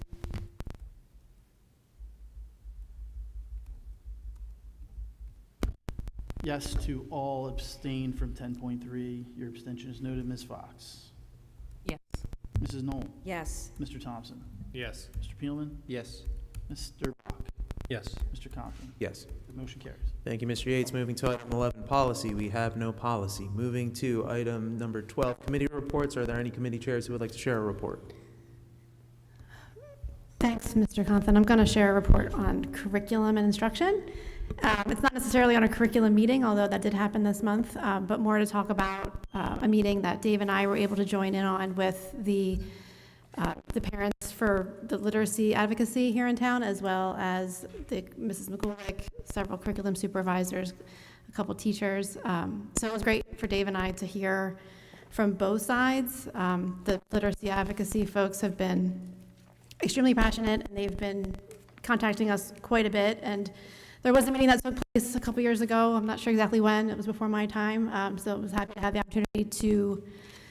Yes to all, abstain from 10.3. Your abstention is noted. Ms. Fox. Yes. Mrs. Knoll. Yes. Mr. Thompson. Yes. Mr. Peelman. Yes. Mr. Bach. Yes. Mr. Compton. Yes. The motion carries. Thank you, Mr. Yates. Moving to item 11, policy. We have no policy. Moving to item number 12, committee reports. Are there any committee chairs who would like to share a report? Thanks, Mr. Compton. I'm going to share a report on curriculum and instruction. It's not necessarily on a curriculum meeting, although that did happen this month, but more to talk about a meeting that Dave and I were able to join in on with the parents for the literacy advocacy here in town, as well as Mrs. McCulloch, several curriculum supervisors, a couple teachers. So it was great for Dave and I to hear from both sides. The literacy advocacy folks have been extremely passionate, and they've been contacting us quite a bit. And there was a meeting that took place a couple years ago. I'm not sure exactly when. It was before my time. So I was happy to have the opportunity to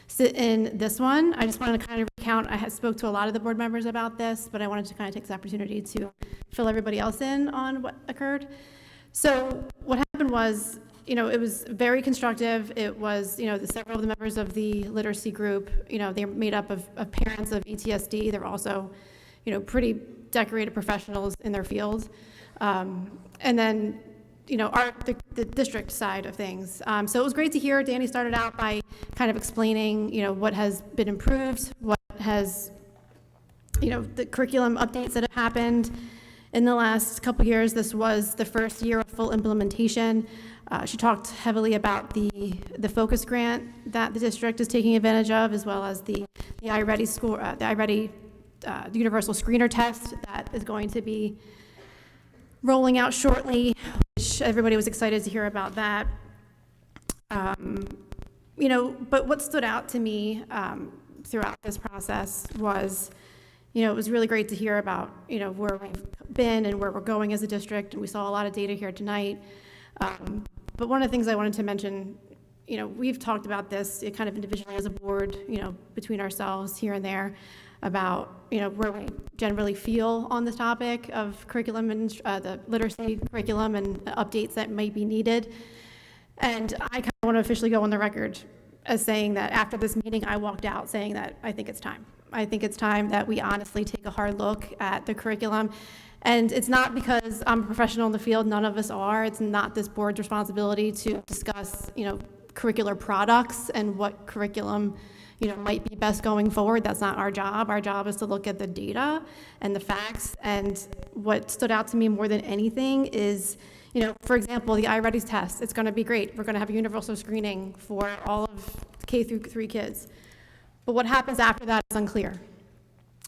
sit in this one. I just wanted to kind of recount. I had spoke to a lot of the board members about this, but I wanted to kind of take this opportunity to fill everybody else in on what occurred. So what happened was, it was very constructive. It was, several of the members of the literacy group, they're made up of parents of ETSD. They're also, pretty decorated professionals in their field. And then, the district side of things. So it was great to hear. Danny started out by kind of explaining, what has been improved, what has, the curriculum updates that have happened in the last couple years. This was the first year of full implementation. She talked heavily about the focus grant that the district is taking advantage of, as well as the iReady school, the iReady universal screener test that is going to be rolling out shortly, which everybody was excited to hear about that. But what stood out to me throughout this process was, it was really great to hear about, where we've been and where we're going as a district, and we saw a lot of data here tonight. But one of the things I wanted to mention, we've talked about this kind of individually as a board, between ourselves here and there about, where we generally feel on this topic of curriculum and the literacy curriculum and updates that might be needed. And I kind of want to officially go on the record as saying that after this meeting, I walked out saying that I think it's time. I think it's time that we honestly take a hard look at the curriculum. And it's not because I'm a professional in the field, none of us are. It's not this board's responsibility to discuss, curricular products and what curriculum, might be best going forward. That's not our job. Our job is to look at the data and the facts. And what stood out to me more than anything is, for example, the iReady test. It's going to be great. We're going to have a universal screening for all of K through 3 kids. But what happens after that is unclear.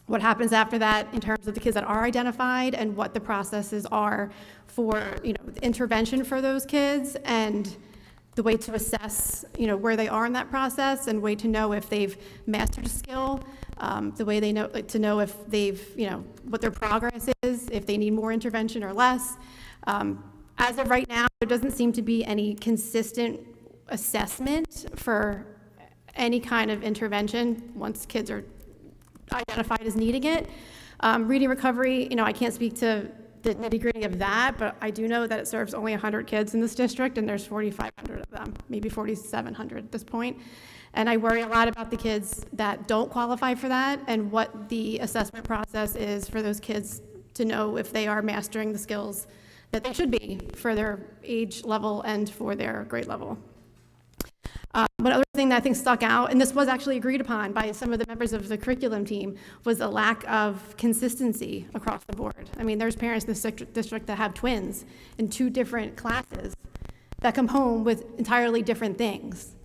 What happens after that in terms of the kids that are identified and what the processes are for, intervention for those kids and the way to assess, where they are in that process and way to know if they've mastered a skill, the way they know, to know if they've, what their progress is, if they need more intervention or less. As of right now, there doesn't seem to be any consistent assessment for any kind of intervention once kids are identified as needing it. Reading recovery, I can't speak to the nitty-gritty of that, but I do know that it serves only 100 kids in this district, and there's 4,500 of them, maybe 4,700 at this point. And I worry a lot about the kids that don't qualify for that and what the assessment process is for those kids to know if they are mastering the skills that they should be for their age level and for their grade level. One other thing that I think stuck out, and this was actually agreed upon by some of the members of the curriculum team, was a lack of consistency across the board. I mean, there's parents in this district that have twins in 2 different classes that come home with entirely different things.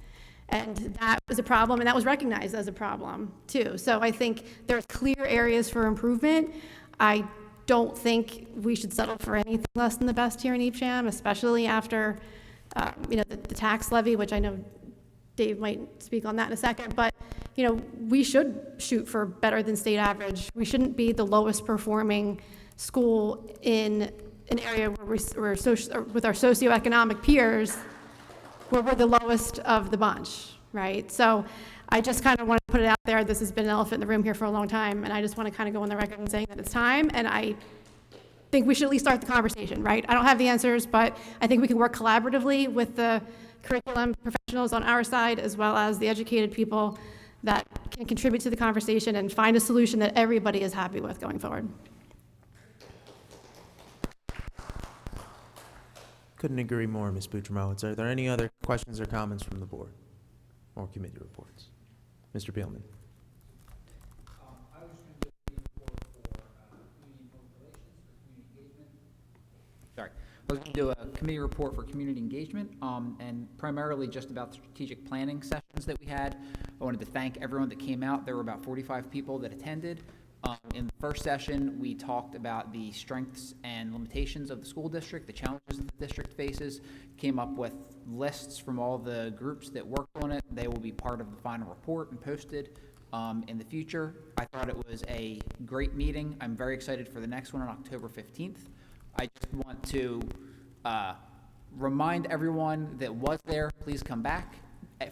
And that was a problem, and that was recognized as a problem, too. So I think there's clear areas for improvement. I don't think we should settle for anything less than the best here in Evesham, especially after, the tax levy, which I know Dave might speak on that in a second, but we should shoot for better than state average. We shouldn't be the lowest performing school in an area where we're with our socioeconomic peers, where we're the lowest of the bunch, right? So I just kind of want to put it out there. This has been an elephant in the room here for a long time, and I just want to kind of go on the record and saying that it's time, and I think we should at least start the conversation, right? I don't have the answers, but I think we can work collaboratively with the curriculum professionals on our side, as well as the educated people that can contribute to the conversation and find a solution that everybody is happy with going forward. Couldn't agree more, Ms. Butramowitz. Are there any other questions or comments from the board or committee reports? Mr. Peelman. I was going to do a report for community public relations, for community engagement. Sorry. I was going to do a committee report for community engagement, and primarily just about the strategic planning sessions that we had. I wanted to thank everyone that came out. There were about 45 people that attended. In the first session, we talked about the strengths and limitations of the school district, the challenges that the district faces, came up with lists from all the groups that worked on it. They will be part of the final report and posted in the future. I thought it was a great meeting. I'm very excited for the next one on October 15th. I just want to remind everyone that was there, please come back.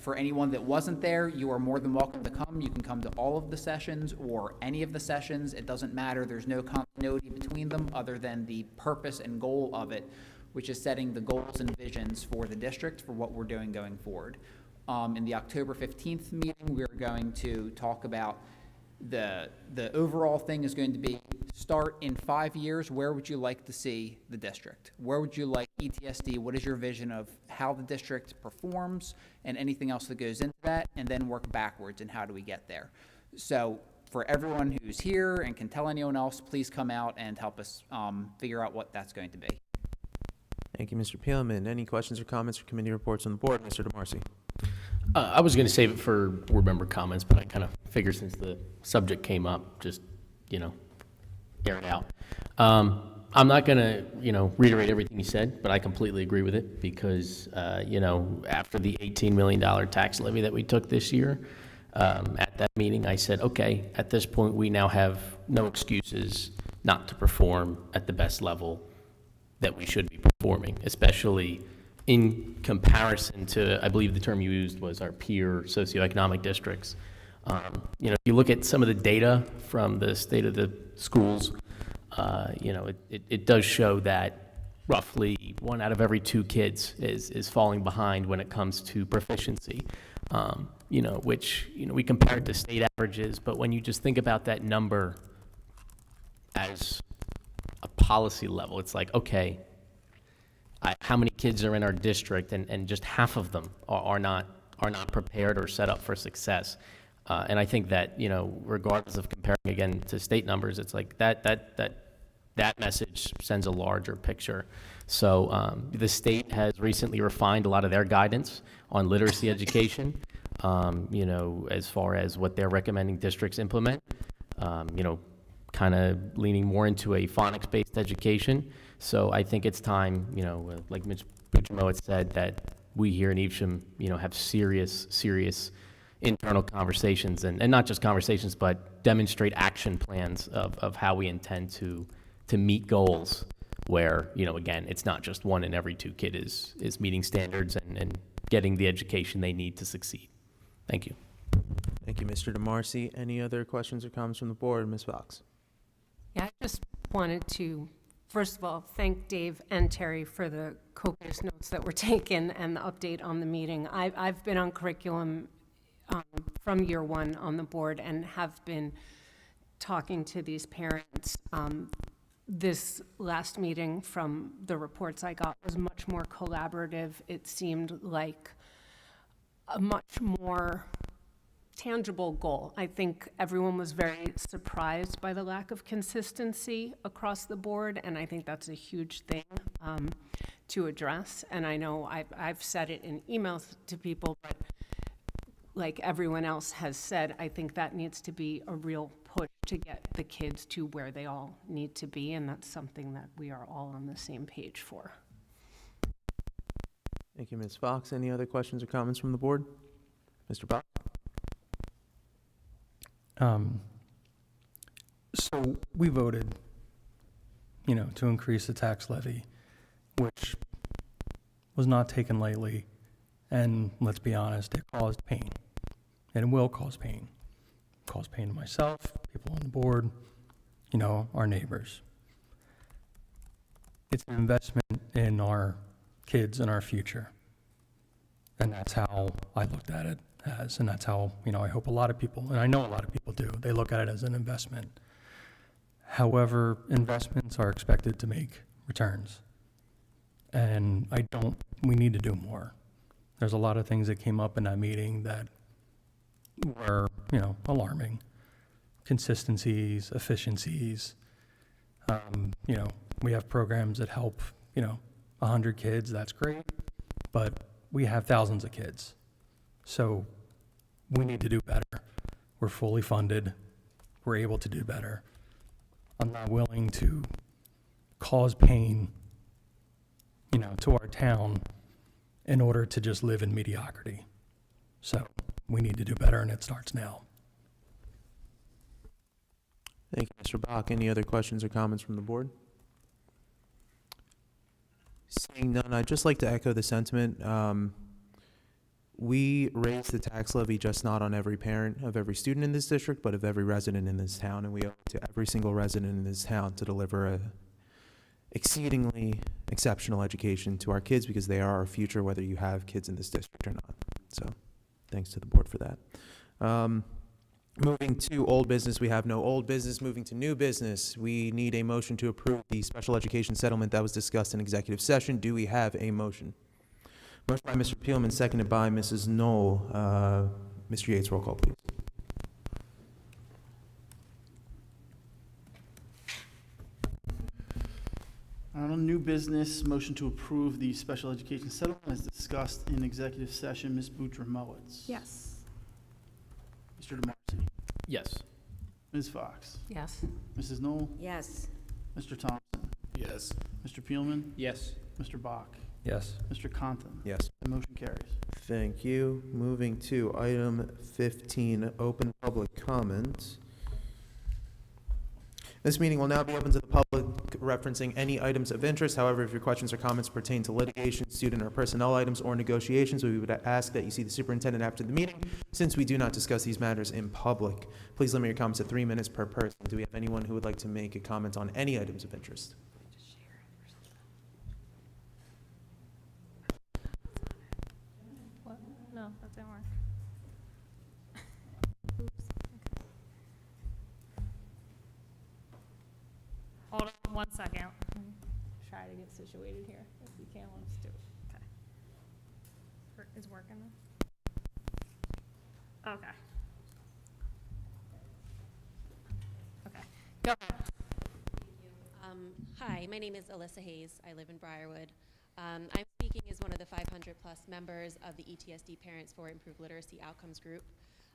For anyone that wasn't there, you are more than welcome to come. You can come to all of the sessions or any of the sessions. It doesn't matter. There's no continuity between them other than the purpose and goal of it, which is setting the goals and visions for the district for what we're doing going forward. In the October 15th meeting, we're going to talk about the overall thing is going to be start in 5 years. Where would you like to see the district? Where would you like ETSD? What is your vision of how the district performs and anything else that goes into that? And then work backwards and how do we get there? So for everyone who's here and can tell anyone else, please come out and help us figure out what that's going to be. Thank you, Mr. Peelman. Any questions or comments or committee reports on the board? Mr. DeMarcy. I was going to save it for board member comments, but I kind of figured since the subject came up, just, air it out. I'm not going to, reiterate everything you said, but I completely agree with it because, after the $18 million tax levy that we took this year, at that meeting, I said, okay, at this point, we now have no excuses not to perform at the best level that we should be performing, especially in comparison to, I believe the term you used was our peer socioeconomic districts. You know, if you look at some of the data from the state of the schools, you know, it does show that roughly 1 out of every 2 kids is falling behind when it comes to proficiency. You know, which, you know, we compare it to state averages, but when you just think about that number as a policy level, it's like, okay, how many kids are in our district, and just half of them are not prepared or set up for success. And I think that, you know, regardless of comparing again to state numbers, it's like that message sends a larger picture. So the state has recently refined a lot of their guidance on literacy education, you know, as far as what they're recommending districts implement, you know, kind of leaning more into a phonics-based education. So I think it's time, you know, like Ms. Butrimo had said, that we here in Evesham, you know, have serious internal conversations, and not just conversations, but demonstrate action plans of how we intend to meet goals where, you know, again, it's not just 1 in every 2 kid is meeting standards and getting the education they need to succeed. Thank you. Thank you, Mr. DeMarcy. Any other questions or comments from the board? Ms. Fox? Yeah, I just wanted to, first of all, thank Dave and Terry for the copious notes that were taken and the update on the meeting. I've been on curriculum from year 1 on the board and have been talking to these parents. This last meeting, from the reports I got, was much more collaborative. It seemed like a much more tangible goal. I think everyone was very surprised by the lack of consistency across the board, and I think that's a huge thing to address. And I know I've said it in emails to people, but like everyone else has said, I think that needs to be a real push to get the kids to where they all need to be, and that's something that we are all on the same page for. Thank you, Ms. Fox. Any other questions or comments from the board? Mr. Bach? So we voted, you know, to increase the tax levy, which was not taken lightly, and let's be honest, it caused pain, and it will cause pain. It caused pain to myself, people on the board, you know, our neighbors. It's an investment in our kids and our future, and that's how I looked at it as, and that's how, you know, I hope a lot of people, and I know a lot of people do, they look at it as an investment. However, investments are expected to make returns, and we need to do more. There's a lot of things that came up in that meeting that were, you know, alarming. Consistencies, efficiencies. You know, we have programs that help, you know, 100 kids, that's great, but we have thousands of kids. So we need to do better. We're fully funded. We're able to do better. I'm not willing to cause pain, you know, to our town in order to just live in mediocrity. So we need to do better, and it starts now. Thank you, Mr. Bach. Any other questions or comments from the board? Seeing none, I'd just like to echo the sentiment. We raise the tax levy just not on every parent of every student in this district, but of every resident in this town, and we owe it to every single resident in this town to deliver a exceedingly exceptional education to our kids, because they are our future, whether you have kids in this district or not. So thanks to the board for that. Moving to old business, we have no old business. Moving to new business, we need a motion to approve the special education settlement that was discussed in executive session. Do we have a motion? Motion by Mr. Peelman, seconded by Mrs. Knoll. Mr. Yates, roll call, please. On new business, motion to approve the special education settlement as discussed in executive session. Ms. Butrimo-Mowatz. Yes. Mr. DeMarcy. Yes. Ms. Fox. Yes. Mrs. Knoll. Yes. Mr. Thompson. Yes. Mr. Peelman. Yes. Mr. Bach. Yes. Mr. Compton. Yes. The motion carries. Thank you. Moving to item 15, open public comment. This meeting will now be open to the public, referencing any items of interest. However, if your questions or comments pertain to litigation, student or personnel items, or negotiations, we would ask that you see the superintendent after the meeting, since we do not discuss these matters in public. Please limit your comments to 3 minutes per person. Do we have anyone who would like to make a comment on any items of interest? What? No, that didn't work. Hold on 1 second. Try to get situated here. If we can, let's do it. Okay. Is working now? Okay. Okay. Go ahead. Hi, my name is Alyssa Hayes. I live in Briarwood. I'm speaking as one of the 500 plus members of the ETSD Parents for Improved Literacy Outcomes group.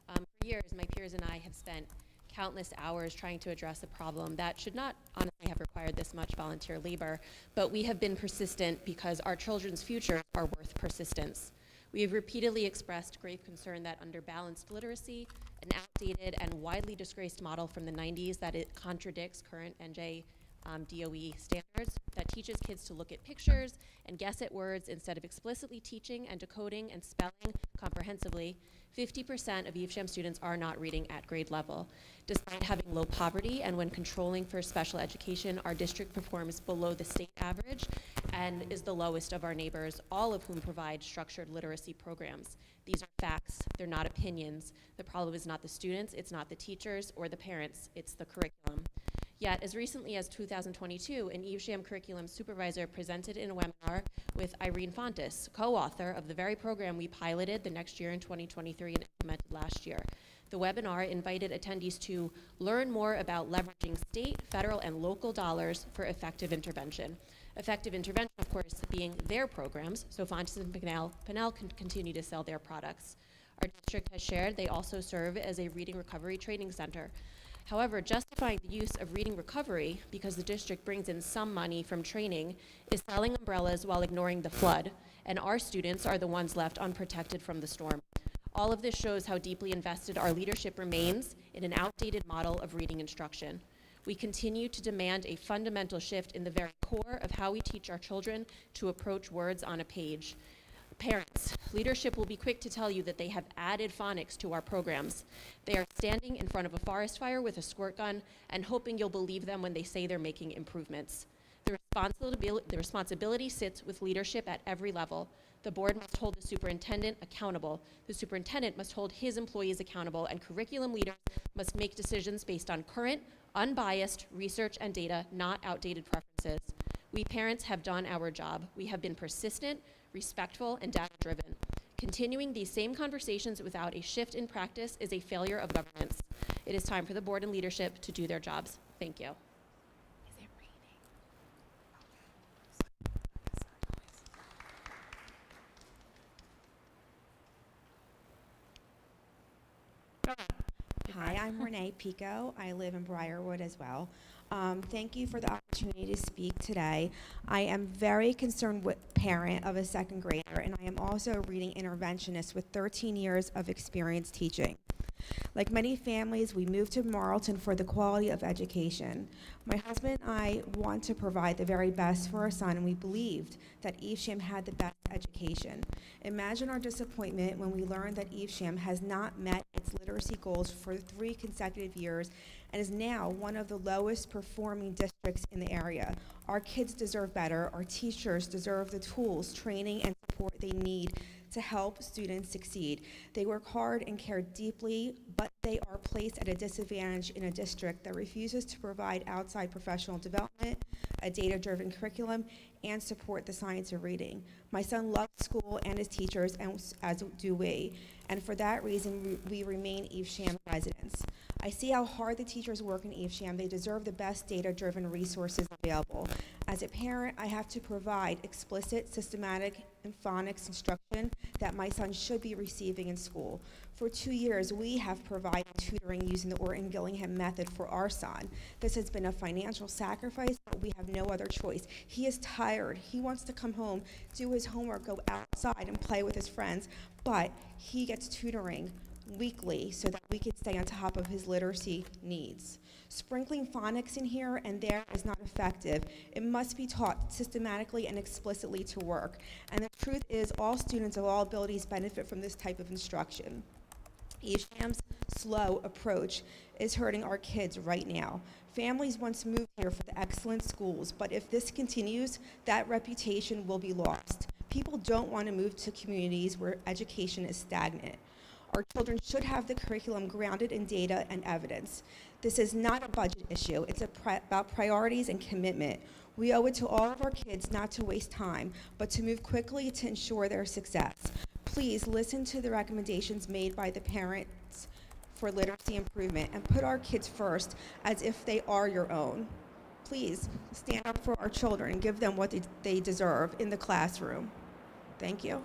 For years, my peers and I have spent countless hours trying to address a problem that should not honestly have required this much volunteer labor, but we have been persistent because our children's futures are worth persistence. We have repeatedly expressed grave concern that under balanced literacy, an outdated and widely disgraced model from the 90s that it contradicts current NJ DOE standards that teaches kids to look at pictures and guess at words instead of explicitly teaching and decoding and spelling comprehensively. 50% of Evesham students are not reading at grade level. Despite having low poverty and when controlling for special education, our district performs below the state average and is the lowest of our neighbors, all of whom provide structured literacy programs. These are facts, they're not opinions. The problem is not the students, it's not the teachers or the parents, it's the curriculum. Yet, as recently as 2022, an Evesham curriculum supervisor presented in a webinar with Irene Fontes, co-author of the very program we piloted the next year in 2023 and implemented last year. The webinar invited attendees to learn more about leveraging state, federal, and local dollars for effective intervention. Effective intervention, of course, being their programs, so Fontes and Pinnell can continue to sell their products. Our district has shared they also serve as a reading recovery training center. However, justifying the use of reading recovery because the district brings in some money from training is selling umbrellas while ignoring the flood, and our students are the ones left unprotected from the storm. All of this shows how deeply invested our leadership remains in an outdated model of reading instruction. We continue to demand a fundamental shift in the very core of how we teach our children to approach words on a page. Parents, leadership will be quick to tell you that they have added phonics to our programs. They are standing in front of a forest fire with a squirt gun and hoping you'll believe them when they say they're making improvements. The responsibility sits with leadership at every level. The board must hold the superintendent accountable. The superintendent must hold his employees accountable, and curriculum leaders must make decisions based on current, unbiased research and data, not outdated preferences. We parents have done our job. We have been persistent, respectful, and data-driven. Continuing these same conversations without a shift in practice is a failure of governance. It is time for the board and leadership to do their jobs. Thank you. Hi, I'm Renee Pico. I live in Briarwood as well. Thank you for the opportunity to speak today. I am very concerned with parent of a second grader, and I am also a reading interventionist with 13 years of experience teaching. Like many families, we moved to Marlton for the quality of education. My husband and I want to provide the very best for our son, and we believed that Evesham had the best education. Imagine our disappointment when we learned that Evesham has not met its literacy goals for 3 consecutive years and is now one of the lowest performing districts in the area. Our kids deserve better. Our teachers deserve the tools, training, and support they need to help students succeed. They work hard and care deeply, but they are placed at a disadvantage in a district that refuses to provide outside professional development, a data-driven curriculum, and support the science of reading. My son loves school and his teachers, and as do we. And for that reason, we remain Evesham residents. I see how hard the teachers work in Evesham. They deserve the best data-driven resources available. As a parent, I have to provide explicit, systematic, and phonics instruction that my son should be receiving in school. For 2 years, we have provided tutoring using the Orton-Gillingham method for our son. This has been a financial sacrifice, but we have no other choice. He is tired. He wants to come home, do his homework, go outside and play with his friends, but he gets tutoring weekly so that we can stay on top of his literacy needs. Sprinkling phonics in here and there is not effective. It must be taught systematically and explicitly to work. And the truth is, all students of all abilities benefit from this type of instruction. Evesham's slow approach is hurting our kids right now. Families once moved here for the excellent schools, but if this continues, that reputation will be lost. People don't want to move to communities where education is stagnant. Our children should have the curriculum grounded in data and evidence. This is not a budget issue. It's about priorities and commitment. We owe it to all of our kids not to waste time, but to move quickly to ensure their success. Please listen to the recommendations made by the parents for literacy improvement and put our kids first as if they are your own. Please stand up for our children and give them what they deserve in the classroom. Thank you.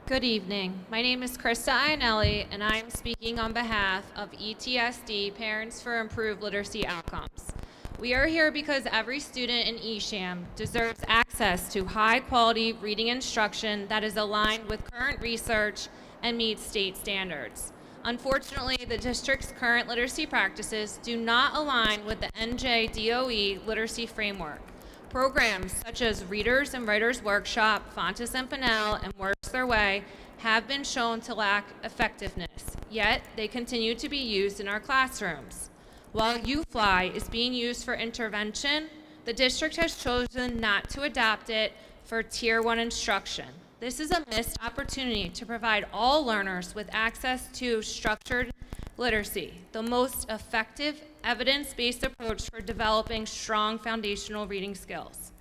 Good evening. My name is Krista Ionelli, and I am speaking on behalf of ETSD Parents for Improved Literacy Outcomes. We are here because every student in Evesham deserves access to high-quality reading instruction that is aligned with current research and meets state standards. Unfortunately, the district's current literacy practices do not align with the NJ-DOE literacy framework. Programs such as Readers and Writers Workshop, Fontes and Pinnell, and Works Their Way have been shown to lack effectiveness, yet they continue to be used in our classrooms. While UFly is being used for intervention, the district has chosen not to adopt it for Tier 1 instruction. This is a missed opportunity to provide all learners with access to structured literacy, the most effective evidence-based approach for developing strong foundational reading skills.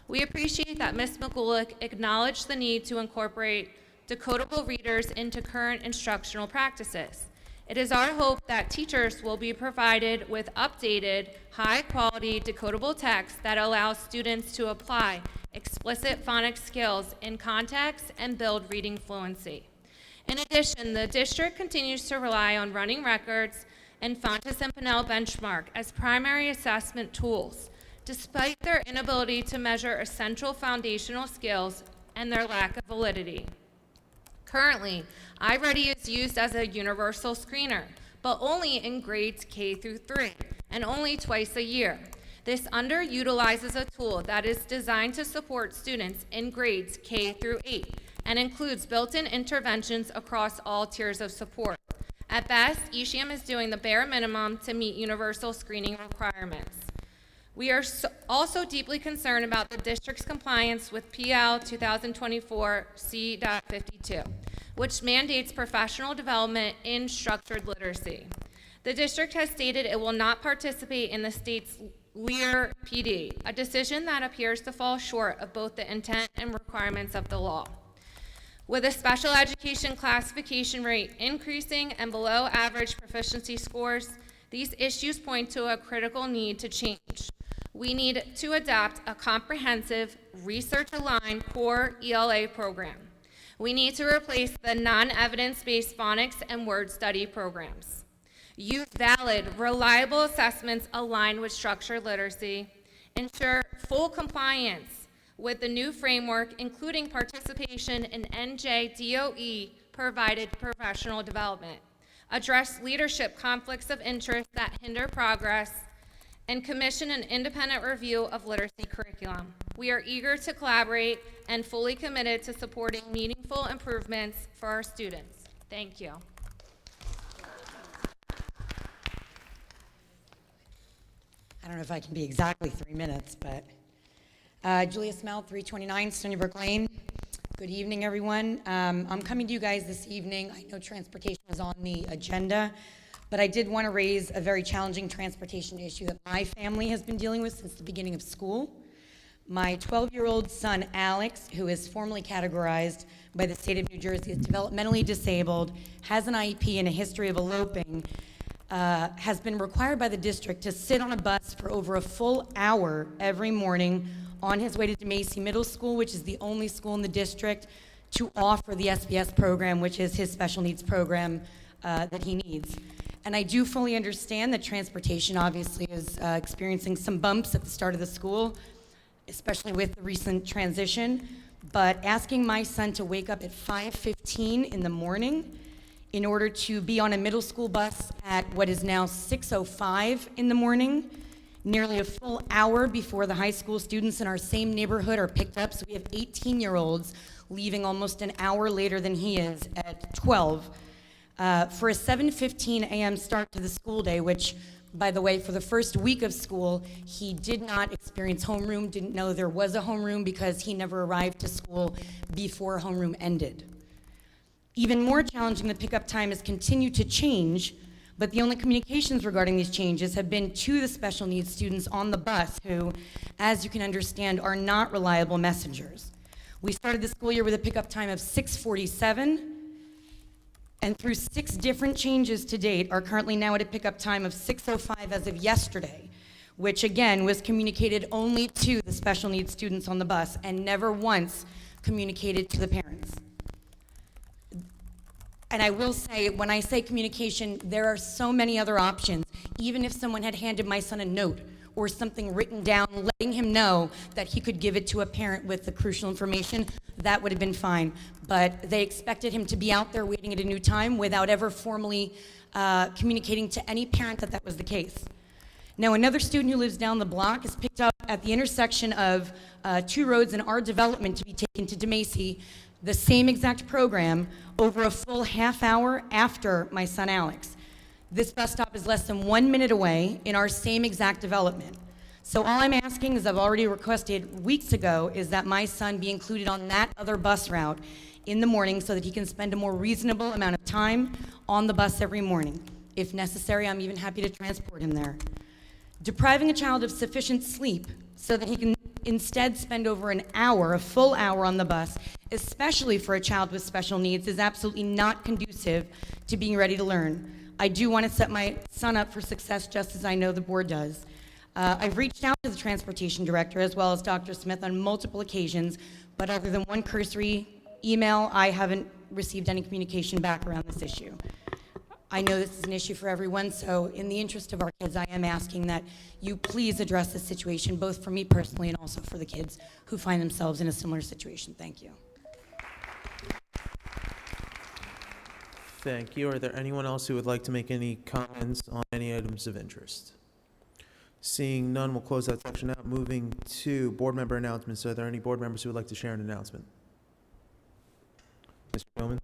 We appreciate that Ms. McGulick acknowledged the need to incorporate decodable readers into current instructional practices. It is our hope that teachers will be provided with updated, high-quality decodable text that allows students to apply explicit phonics skills in context and build reading fluency. In addition, the district continues to rely on running records and Fontes and Pinnell benchmark as primary assessment tools, despite their inability to measure essential foundational skills and their lack of validity. Currently, iReady is used as a universal screener, but only in grades K through 3, and only twice a year. This underutilizes a tool that is designed to support students in grades K through 8, and includes built-in interventions across all tiers of support. At best, Evesham is doing the bare minimum to meet universal screening requirements. We are also deeply concerned about the district's compliance with PL 2024 C.52, which mandates professional development in structured literacy. The district has stated it will not participate in the state's LEAR PD, a decision that appears to fall short of both the intent and requirements of the law. With a special education classification rate increasing and below average proficiency scores, these issues point to a critical need to change. We need to adopt a comprehensive, research-aligned core ELA program. We need to replace the non-evidence-based phonics and word study programs. Use valid, reliable assessments aligned with structured literacy. Ensure full compliance with the new framework, including participation in NJ-DOE provided professional development. Address leadership conflicts of interest that hinder progress, and commission an independent review of literacy curriculum. We are eager to collaborate and fully committed to supporting meaningful improvements for our students. Thank you. I don't know if I can be exactly 3 minutes, but Julia Smell, 329 Stony Brook Lane. Good evening, everyone. I'm coming to you guys this evening. I know transportation is on the agenda, but I did want to raise a very challenging transportation issue that my family has been dealing with since the beginning of school. My 12-year-old son, Alex, who is formally categorized by the state of New Jersey as developmentally disabled, has an IEP and a history of eloping, has been required by the district to sit on a bus for over a full hour every morning on his way to DeMacy Middle School, which is the only school in the district to offer the SBS program, which is his special needs program that he needs. And I do fully understand that transportation obviously is experiencing some bumps at the start of the school, especially with the recent transition. but asking my son to wake up at 5:15 in the morning in order to be on a middle school bus at what is now 6:05 in the morning, nearly a full hour before the high school students in our same neighborhood are picked up. So we have 18-year-olds leaving almost an hour later than he is at 12. For a 7:15 a.m. start to the school day, which, by the way, for the first week of school, he did not experience homeroom, didn't know there was a homeroom because he never arrived to school before homeroom ended. Even more challenging, the pickup time has continued to change, but the only communications regarding these changes have been to the special needs students on the bus who, as you can understand, are not reliable messengers. We started the school year with a pickup time of 6:47, and through 6 different changes to date are currently now at a pickup time of 6:05 as of yesterday, which again was communicated only to the special needs students on the bus and never once communicated to the parents. And I will say, when I say communication, there are so many other options. Even if someone had handed my son a note or something written down, letting him know that he could give it to a parent with the crucial information, that would have been fine. But they expected him to be out there waiting at a new time without ever formally communicating to any parent that that was the case. Now, another student who lives down the block is picked up at the intersection of 2 roads in our development to be taken to DeMacy, the same exact program, over a full half hour after my son Alex. This bus stop is less than 1 minute away in our same exact development. So all I'm asking, as I've already requested weeks ago, is that my son be included on that other bus route in the morning so that he can spend a more reasonable amount of time on the bus every morning. If necessary, I'm even happy to transport him there. Depriving a child of sufficient sleep so that he can instead spend over an hour, a full hour on the bus, especially for a child with special needs, is absolutely not conducive to being ready to learn. I do want to set my son up for success, just as I know the board does. I've reached out to the transportation director as well as Dr. Smith on multiple occasions, but other than one cursory email, I haven't received any communication back around this issue. I know this is an issue for everyone, so in the interest of our kids, I am asking that you please address this situation, both for me personally and also for the kids who find themselves in a similar situation. Thank you. Thank you. Are there anyone else who would like to make any comments on any items of interest? Seeing none, we'll close that section out. Moving to board member announcements. Are there any board members who would like to share an announcement? Mr. Bowman?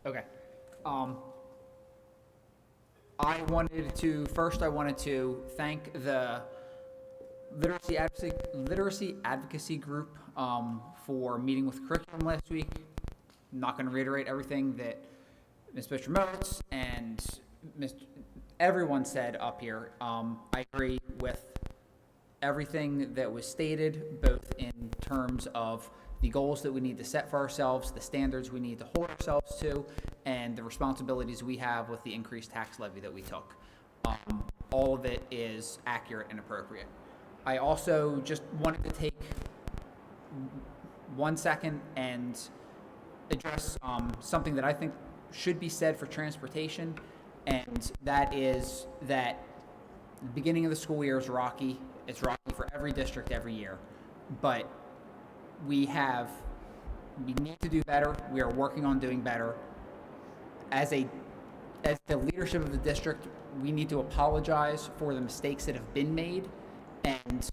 Okay. I wanted to thank the literacy advocacy group for meeting with curriculum last week. I'm not going to reiterate everything that Ms. Bishop and everyone said up here. I agree with everything that was stated, both in terms of the goals that we need to set for ourselves, the standards we need to hold ourselves to, and the responsibilities we have with the increased tax levy that we took. All of it is accurate and appropriate. I also just wanted to take 1 second and address something that I think should be said for transportation, and that is that the beginning of the school year is rocky. It's rocky for every district every year, but we need to do better. We are working on doing better. As the leadership of the district, we need to apologize for the mistakes that have been made and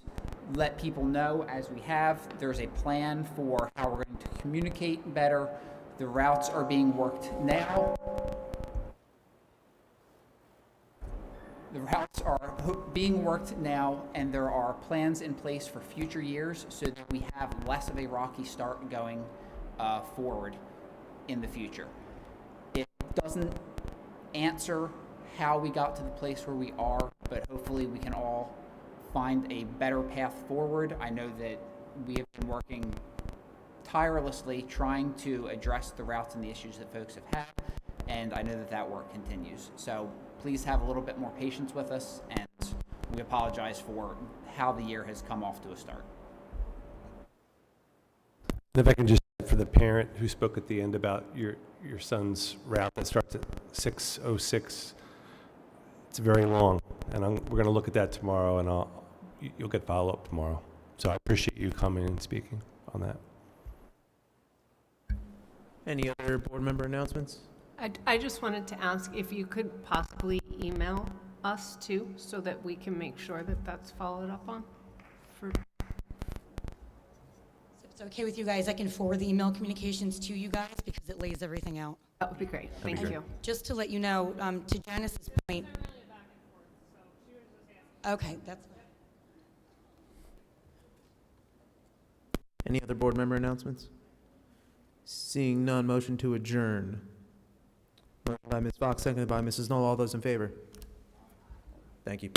let people know, as we have, there's a plan for how we're going to communicate better. The routes are being worked now. The routes are being worked now, and there are plans in place for future years so that we have less of a rocky start going forward in the future. It doesn't answer how we got to the place where we are, but hopefully we can all find a better path forward. I know that we have been working tirelessly trying to address the routes and the issues that folks have had, and I know that that work continues. So please have a little bit more patience with us, and we apologize for how the year has come off to a start. If I can just for the parent who spoke at the end about your son's route that starts at 6:06. It's very long, and we're going to look at that tomorrow, and you'll get follow-up tomorrow. So I appreciate you coming and speaking on that. Any other board member announcements? I just wanted to ask if you could possibly email us too, so that we can make sure that that's followed up on. If it's okay with you guys, I can forward the email communications to you guys because it lays everything out. That would be great. Thank you. Just to let you know, to Janice's point. Okay, that's fine. Any other board member announcements? Seeing none, motion to adjourn. Motion by Ms. Fox, seconded by Mrs. Knoll. All those in favor? Thank you.